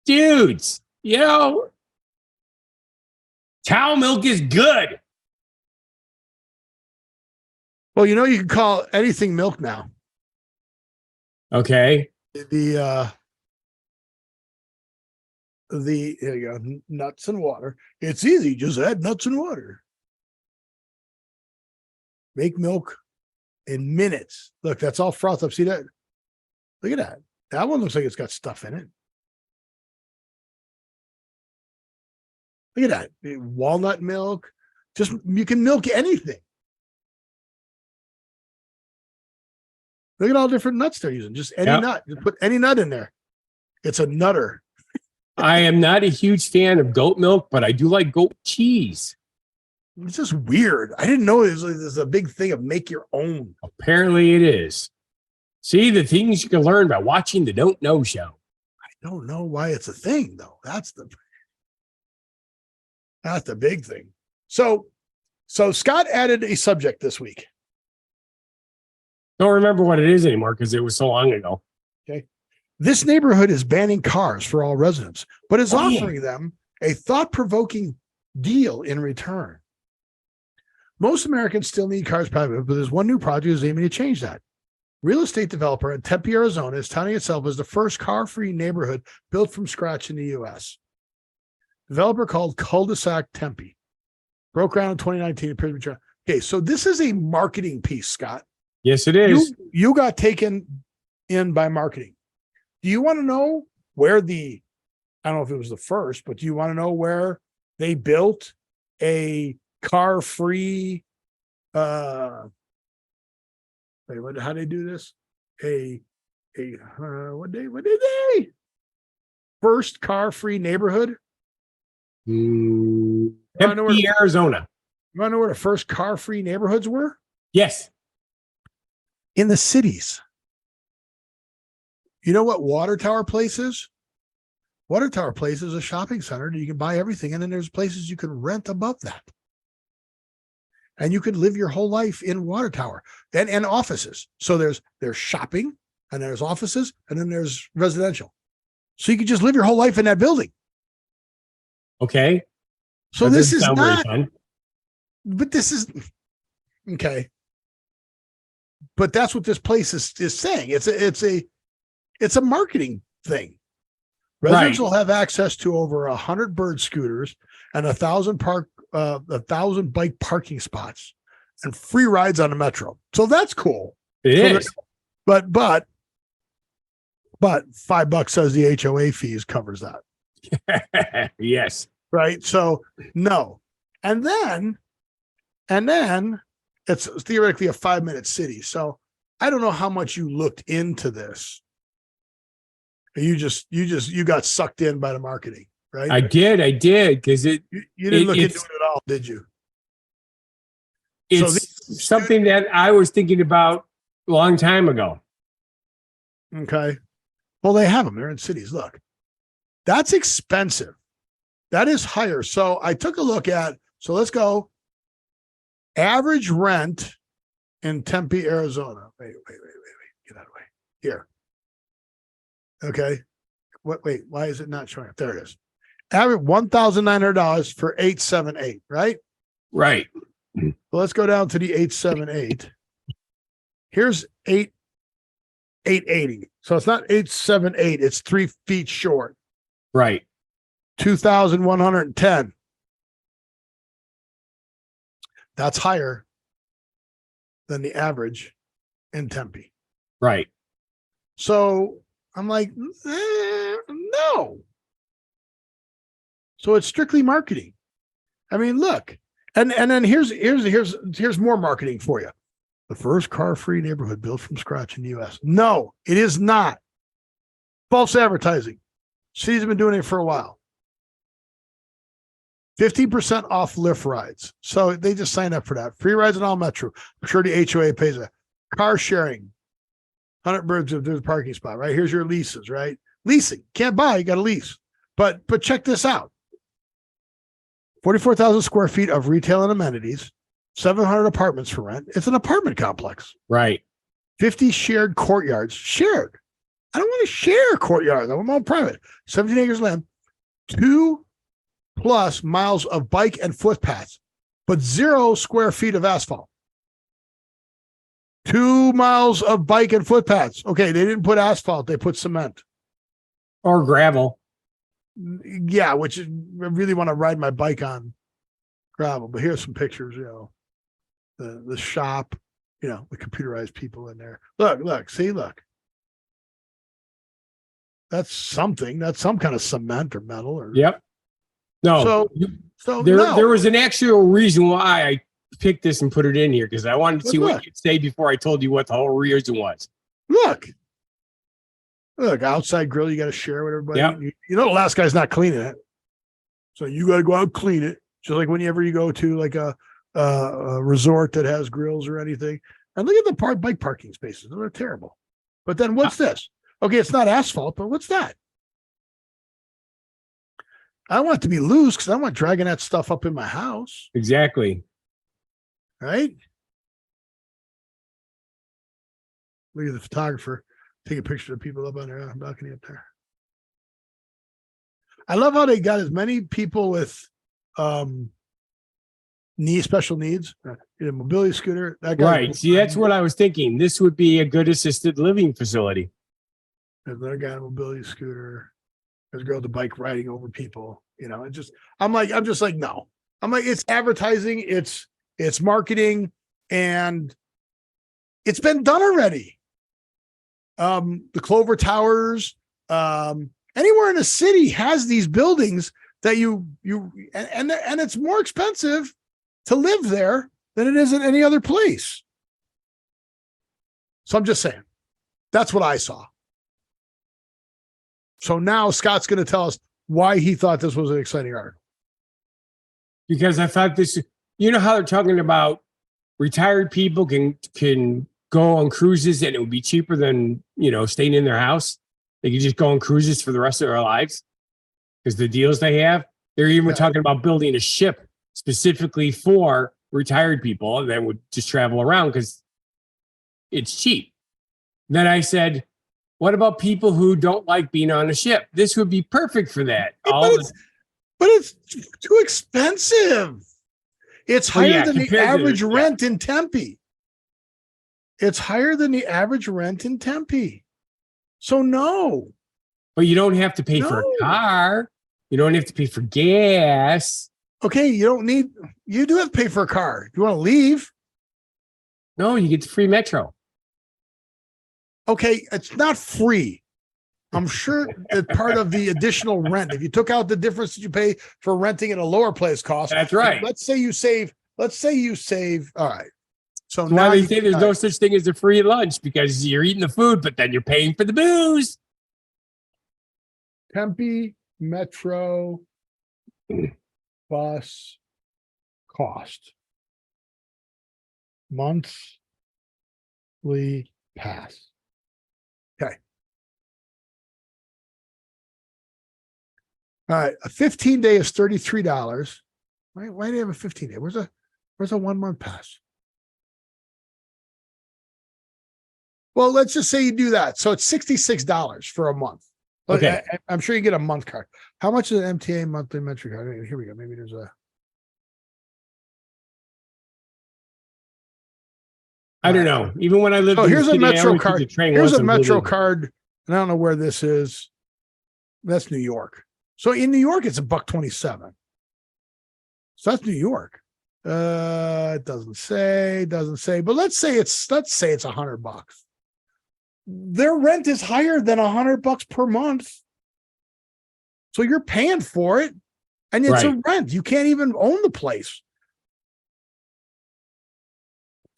dudes, cow milk is good. Well, you can call anything milk now. Okay. Here you go, nuts and water. It's easy, just add nuts and water. Make milk in minutes. Look, that's all froth up. See that? Look at that. That one looks like it's got stuff in it. Look at that. Walnut milk. You can milk anything. Look at all different nuts they're using. Just any nut. Just put any nut in there. It's a nutter. I am not a huge fan of goat milk, but I do like goat cheese. It's just weird. I didn't know there's a big thing of make your own. Apparently it is. See, the things you can learn by watching the Don't Know Show. I don't know why it's a thing, though. That's the big thing. So Scott added a subject this week. Don't remember what it is anymore because it was so long ago. Okay. This neighborhood is banning cars for all residents, but is offering them a thought-provoking deal in return. Most Americans still need cars privately, but there's one new project is aiming to change that. Real estate developer in Tempe, Arizona is touting itself as the first car-free neighborhood built from scratch in the U.S. Developer called Cul-de-sac Tempe. Broke ground in 2019. Okay, so this is a marketing piece, Scott. Yes, it is. You got taken in by marketing. Do you want to know where I don't know if it was the first, but do you want to know where they built a car-free, how did they do this? What did they? First car-free neighborhood? Tempe, Arizona. You want to know where the first car-free neighborhoods were? Yes. In the cities. You know what Water Tower Place is? Water Tower Place is a shopping center that you can buy everything, and then there's places you can rent above that. And you could live your whole life in Water Tower. And offices. So there's shopping, and there's offices, and then there's residential. So you could just live your whole life in that building. Okay. So this is not, but this is okay. But that's what this place is saying. It's a marketing thing. Residents will have access to over 100 bird scooters and 1,000 bike parking spots and free rides on the metro. So that's cool. It is. But $5 says the HOA fees covers that. Yes. Right. So no. And then it's theoretically a 5-minute city. So I don't know how much you looked into this. You got sucked in by the marketing, right? I did. Because you didn't look into it at all, did you? It's something that I was thinking about a long time ago. Okay. Well, they have them. They're in cities. Look, that's expensive. That is higher. So I took a look at, so let's go. Average rent in Tempe, Arizona. Wait. Get out of the way. Here. Okay. Wait, why is it not showing up? There it is. Average $1,900 for 878, right? Right. Well, let's go down to the 878. Here's 880. So it's not 878, it's 3 feet short. Right. 2,110. That's higher than the average in Tempe. Right. So I'm like, no. So it's strictly marketing. I mean, look, and then here's more marketing for you. The first car-free neighborhood built from scratch in the U.S. No, it is not. False advertising. Cities have been doing it for a while. 15% off Lyft rides. So they just signed up for that. Free rides in all metro. I'm sure the HOA pays that. Car sharing. 100 birds if there's a parking spot, right? Here's your leases, right? Leasing. Can't buy, you got to lease. But check this out. 44,000 square feet of retail and amenities, 700 apartments for rent. It's an apartment complex. Right. 50 shared courtyards. Shared. I don't want to share courtyards. I want my own private. 17 acres of land. 2+ miles of bike and footpaths, but 0 square feet of asphalt. 2 miles of bike and footpaths. Okay, they didn't put asphalt. They put cement. Or gravel. Yeah, which is, I really want to ride my bike on gravel. But here's some pictures, the shop, the computerized people in there. Look, see. That's something. That's some kind of cement or metal. Or Yep. No. So there was an actual reason why I picked this and put it in here, because I wanted to see what you'd say before I told you what the whole reason was. Look, outside grill, you got to share with everybody. Yep. The last guy's not cleaning it. So you got to go out and clean it. Just like whenever you go to like a resort that has grills or anything. And look at the bike parking spaces. They're terrible. But then what's this? Okay, it's not asphalt, but what's that? I want it to be loose because I want dragging that stuff up in my house. Exactly. Right? Look at the photographer taking pictures of people up on their balcony up there. I love how they got as many people with special needs, mobility scooter. That guy. Right. See, that's what I was thinking. This would be a good assisted living facility. There's another guy on a mobility scooter. There's a girl with the bike riding over people. I'm just like, no. I'm like, it's advertising, it's marketing, and it's been done already. The Clover Towers, anywhere in a city has these buildings that and it's more expensive to live there than it is in any other place. So I'm just saying, that's what I saw. So now Scott's going to tell us why he thought this was an exciting article. Because I thought this, how they're talking about retired people can go on cruises and it would be cheaper than, staying in their house. They could just go on cruises for the rest of their lives because the deals they have. They're even talking about building a ship specifically for retired people and then would just travel around because it's cheap. Then I said, what about people who don't like being on a ship? This would be perfect for that. But it's too expensive. It's higher than the average rent in Tempe. It's higher than the average rent in Tempe. So no. But you don't have to pay for a car. You don't have to pay for gas. Okay, you do have to pay for a car. If you want to leave. No, you get the free metro. Okay, it's not free. I'm sure it's part of the additional rent. If you took out the difference that you pay for renting at a lower place cost. That's right. Let's say you save. All right. So now they say there's no such thing as a free lunch because you're eating the food, but then you're paying for the booze. Tempe Metro bus cost. Monthly pass. Okay. All right. A 15-day is $33. Why do you have a 15-day? Where's a 1 month pass? Well, let's just say you do that. So it's $66 for a month. Okay. I'm sure you get a month card. How much is an MTA monthly Metro card? Here we go. Maybe there's a. I don't know. Even when I lived in here's the city, a Metro card. Here's a Metro living. card. And I don't know where this is. That's New York. So in New York, it's $1.27. So that's New York. It doesn't say, but let's say it's $100. Their rent is higher than $100 per month. So you're paying for it. And it's a rent. You can't even own the place.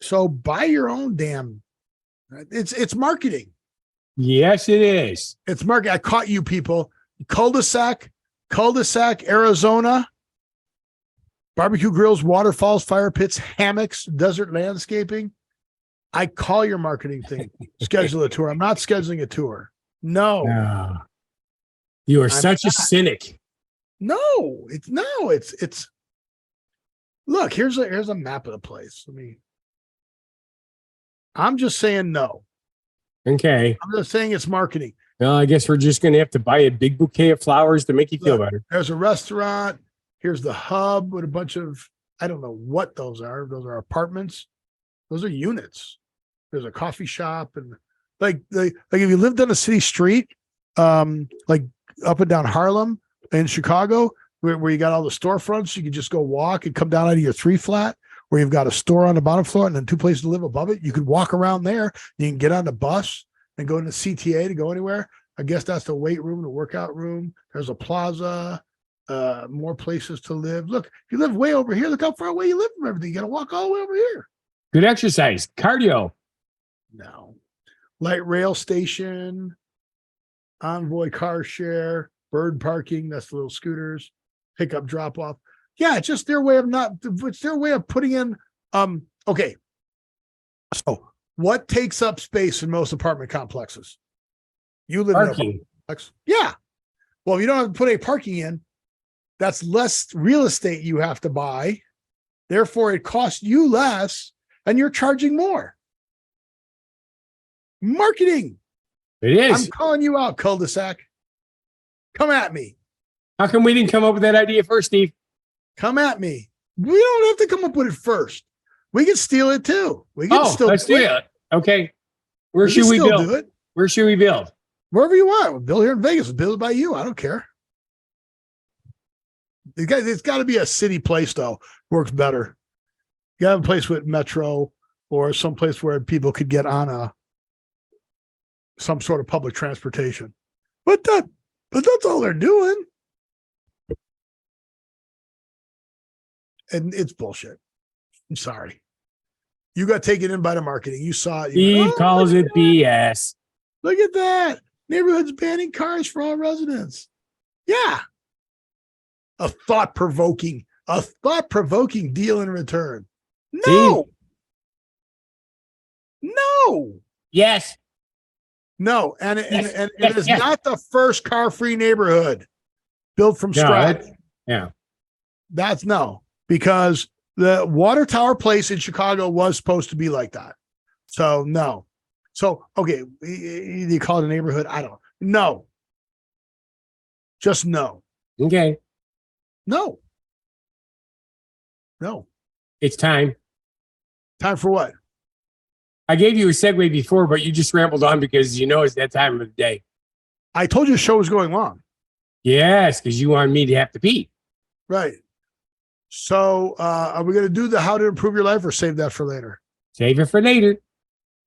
So buy your own damn. It's marketing. Yes, it is. It's marketing. I caught you people. Cul-de-sac, Arizona. Barbecue grills, waterfalls, fire pits, hammocks, desert landscaping. I call your marketing thing. Schedule a tour. I'm not scheduling a tour. No. You are such a cynic. No, it's look, here's a map of the place. I'm just saying no. Okay. I'm just saying it's marketing. Well, I guess we're just going to have to buy a big bouquet of flowers to make you feel better. There's a restaurant. Here's the hub with a bunch of, I don't know what those are. Those are apartments. Those are units. There's a coffee shop and like if you lived on a city street, like up and down Harlem in Chicago, where you got all the storefronts, you can just go walk and come down out of your 3-flat, where you've got a store on the bottom floor and then 2 places to live above it. You could walk around there. You can get on the bus and go into CTA to go anywhere. I guess that's the weight room, the workout room. There's a plaza, more places to live. Look, if you live way over here, look how far away you live from everything. You got to walk all the way over here. Good exercise, cardio. No. Light rail station, Envoy car share, bird parking. That's the little scooters, pickup drop off. Yeah, it's just their way of it's their way of putting in. Okay. So what takes up space in most apartment complexes? You live in an apartment complex. Yeah. Well, if you don't have to put any parking in, that's less real estate you have to buy. Therefore, it costs you less and you're charging more. Marketing. It is. I'm calling you out, cul-de-sac. Come at me. How come we didn't come up with that idea first, Steve? Come at me. We don't have to come up with it first. We can steal it too. We can let's do it. Okay. Where should we build? Do it. Where should we build? Wherever you want. We'll build here in Vegas. We'll build it by you. I don't care. It's got to be a city place, though. Works better. You got to have a place with metro or some place where people could get on some sort of public transportation. But that's all they're doing. And it's bullshit. I'm sorry. You got taken in by the marketing. You saw it. He calls it BS. Look at that. Neighborhoods banning cars for all residents. Yeah. A thought-provoking deal in return. No. See? No. Yes. No. And it is not the first car-free neighborhood built from scratch. Yeah. That's no. Because the Water Tower Place in Chicago was supposed to be like that. So no. So, okay, you call it a neighborhood? I don't know. No. Just no. Okay. No. No. It's time. Time for what? I gave you a segue before, but you just rambled on because it's that time of the day. I told you the show was going long. Yes, because you wanted me to have to pee. Right. So are we going to do the how to improve your life or save that for later? Save it for later.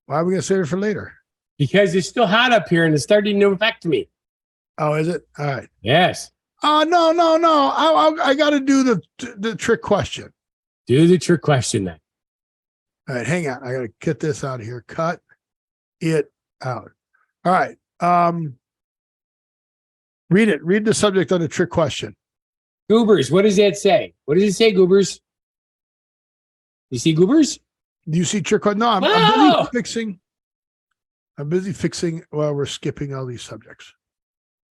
Why are we going to save it for later? Because it's still hot up here and it's starting to affect me. Oh, is it? All right. Yes. No. I got to do the trick question. Do the trick question then. All right, hang on. I got to get this out of here. Cut it out. All right. Read it. Read the subject on the trick question. Goobers, what does that say? What does it say, Goobers? You see Goobers? Do you see trick question? No, I'm busy fixing. I'm busy fixing while we're skipping all these subjects.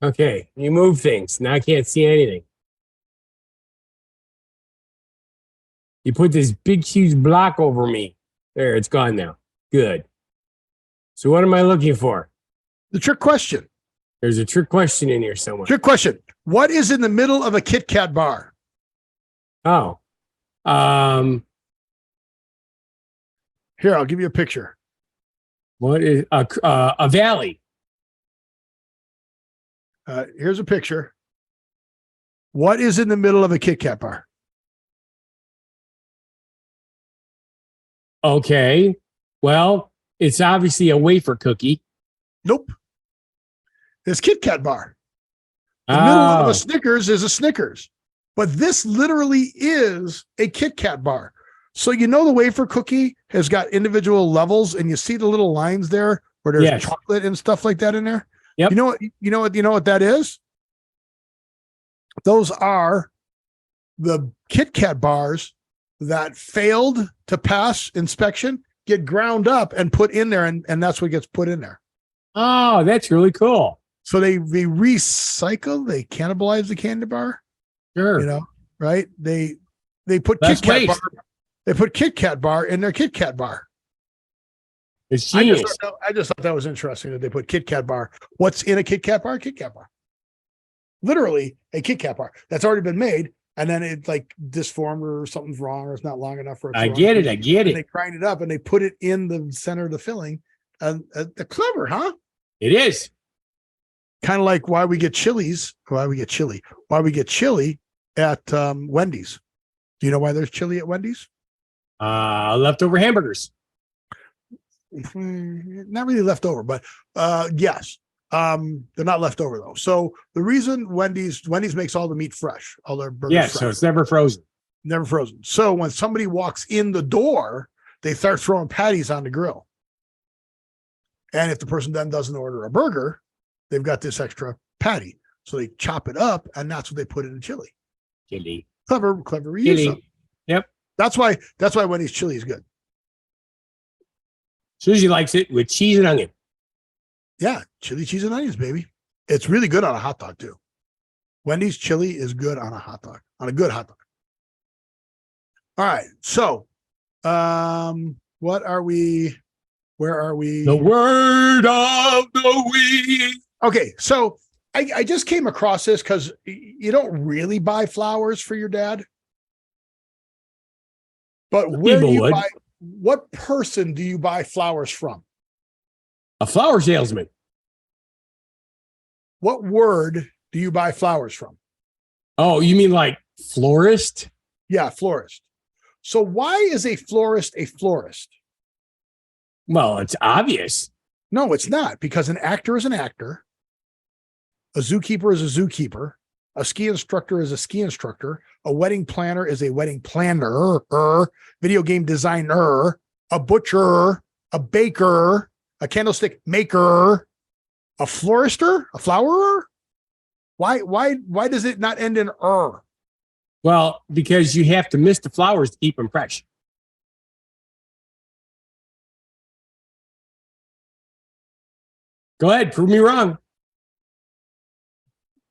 Okay, you move things. Now I can't see anything. You put this big, huge block over me. There, it's gone now. Good. So what am I looking for? The trick question. There's a trick question in here somewhere. Trick question. What is in the middle of a Kit Kat bar? Oh. Here, I'll give you a picture. What is a valley? Here's a picture. What is in the middle of a Kit Kat bar? Okay. Well, it's obviously a wafer cookie. Nope. It's Kit Kat bar. The middle of a Snickers is a Snickers. But this literally is a Kit Kat bar. So you know the wafer cookie has got individual levels, and you see the little lines there where there's Yes. chocolate and stuff like that in there. Yep. You know what that is? Those are the Kit Kat bars that failed to pass inspection, get ground up and put in there, and that's what gets put in there. Oh, that's really cool. So they recycle, they cannibalize the candy bar. Sure. You know, right? They put Less Kit Kat bar. waste. They put Kit Kat bar in their Kit Kat bar. It's I genius. just thought that was interesting that they put Kit Kat bar. What's in a Kit Kat bar? Kit Kat bar. Literally a Kit Kat bar that's already been made, and then it like disformed or something's wrong or it's not long enough for it. I get it. And they grind it up and they put it in the center of the filling. And they're clever, huh? It is. Kind of like why we get chili at Wendy's. Do you know why there's chili at Wendy's? Leftover hamburgers. Not really leftover, but yes. They're not leftover though. So the reason Wendy's makes all the meat fresh, all their burgers Yes, fresh, so it's never frozen. never frozen. So when somebody walks in the door, they start throwing patties on the grill. And if the person then doesn't order a burger, they've got this extra patty. So they chop it up, and that's what they put in the chili. Chili. Clever reuse. Chili. Yep. That's why Wendy's chili is good. Susie likes it with cheese and onion. Yeah, chili, cheese, and onions, baby. It's really good on a hot dog too. Wendy's chili is good on a hot dog, on a good hot dog. All right. So, what are we? Where are we? The word of the week. Okay, so I just came across this because you don't really buy flowers for your dad. But where do you buy, what person do you buy flowers from? A flower salesman. What word do you buy flowers from? Oh, you mean like florist? Yeah, florist. So why is a florist a florist? Well, it's obvious. No, it's not, because an actor is an actor. A zookeeper is a zookeeper. A ski instructor is a ski instructor. A wedding planner is a wedding planner. Video game designer. A butcher. A baker. A candlestick maker. A florister. A flowerer. Why does it not end in er? Well, because you have to mist the flowers to keep them fresh. Go ahead, prove me wrong.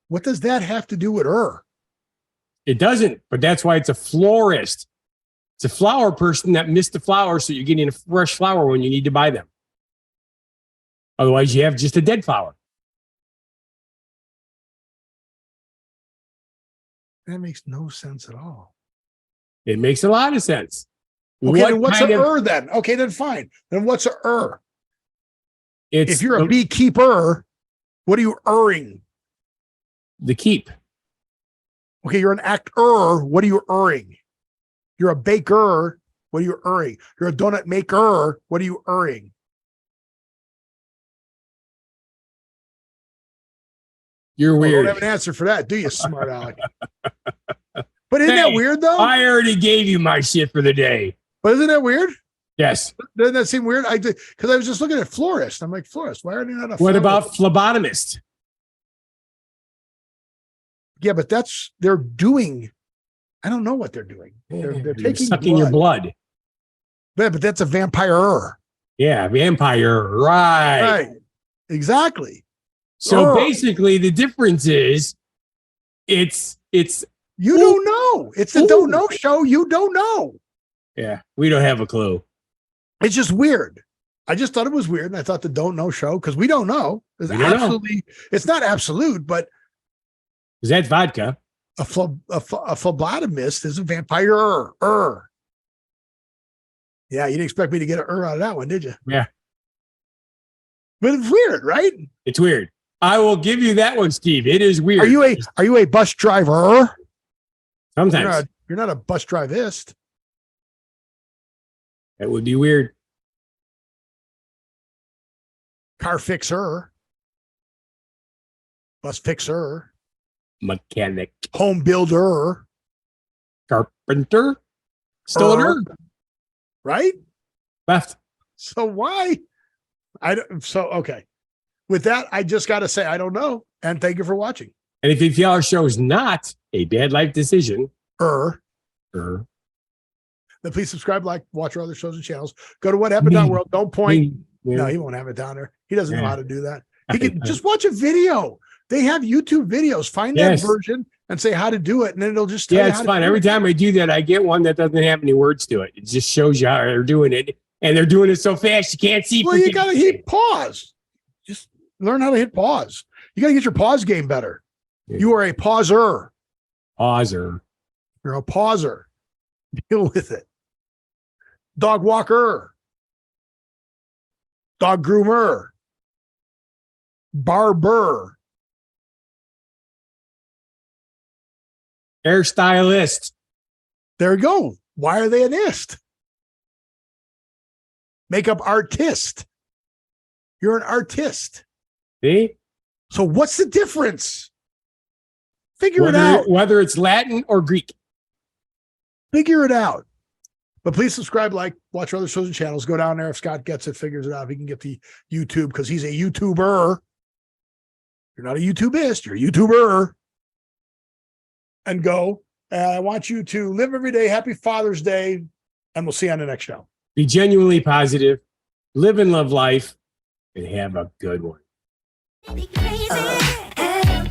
What does that have to do with er? It doesn't, but that's why it's a florist. It's a flower person that missed the flowers so you're getting a fresh flower when you need to buy them. Otherwise, you have just a dead flower. That makes no sense at all. It makes a lot of sense. Okay, then what's kind a of- er then? Okay, then fine. Then what's a er? It's If you're a beekeeper, what are you erring? the keep. Okay, you're an actor. What are you erring? You're a baker. What are you erring? You're a donut maker. What are you erring? You're Well, weird. don't have an answer for that, do you, smart aleck? But isn't that Hey, weird though? I already gave you my shit for the day. But isn't that weird? Yes. Doesn't that seem weird? Because I was just looking at florist. I'm like, florist. Why are they not a? What flower? about phlebotomist? Yeah, but they're doing. I don't know what they're doing. They're You're taking sucking your blood. Yeah, but that's a vampire. Yeah, vampire. Right. Right. Exactly. So Oh. basically, the difference is it's You don't know. It's the don't know show. You don't know. yeah, we don't have a clue. It's just weird. I just thought it was weird, and I thought the don't know show, because we don't know. It's We don't know. absolutely. It's not absolute, but Is that vodka? a phlebotomist is a vampire. Yeah, you didn't expect me to get an out of that one, did you? Yeah. But it's weird, right? It's weird. I will give you that one, Steve. It is weird. Are you a bus driver? Sometimes You're not a bus drivist. it would be weird. Car fixer. Bus fixer. Mechanic, Home builder. carpenter, stoner. right? Left. So why? Okay. With that, I just got to say, I don't know. And thank you for watching. And if you feel our show is not a bad life decision, then please subscribe, like, watch our other shows and channels. Go to whathappened.world. Don't point. No, he won't have it down there. He doesn't know how to do that. He can just watch a video. They have YouTube videos. Find that version and say how to do it, and then it'll just tell you it's how fun. to do Every it. time I do that, I get one that doesn't have any words to it. It just shows you how they're doing it, and they're doing it so fast you can't see. Well, you got to hit pause. Just learn how to hit pause. You got to get your pause game better. You are a pauser. You're a pauser. Deal with it. Dog walker. Dog groomer. Barber. Hairstylist. There you go. Why are they an ist? Makeup artist. You're an artist. See? So what's the difference? Figure it out. Whether it's Latin or Greek. Figure it out. But please subscribe, like, watch our other shows and channels. Go down there. If Scott gets it, figures it out, he can get the YouTube because he's a YouTuber. You're not a YouTubeist. You're a YouTuber. And go. I want you to live every day. Happy Father's Day. And we'll see you on the next show. Be genuinely positive. Live and love life. And have a good one. Be crazy. And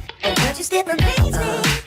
just step amazing.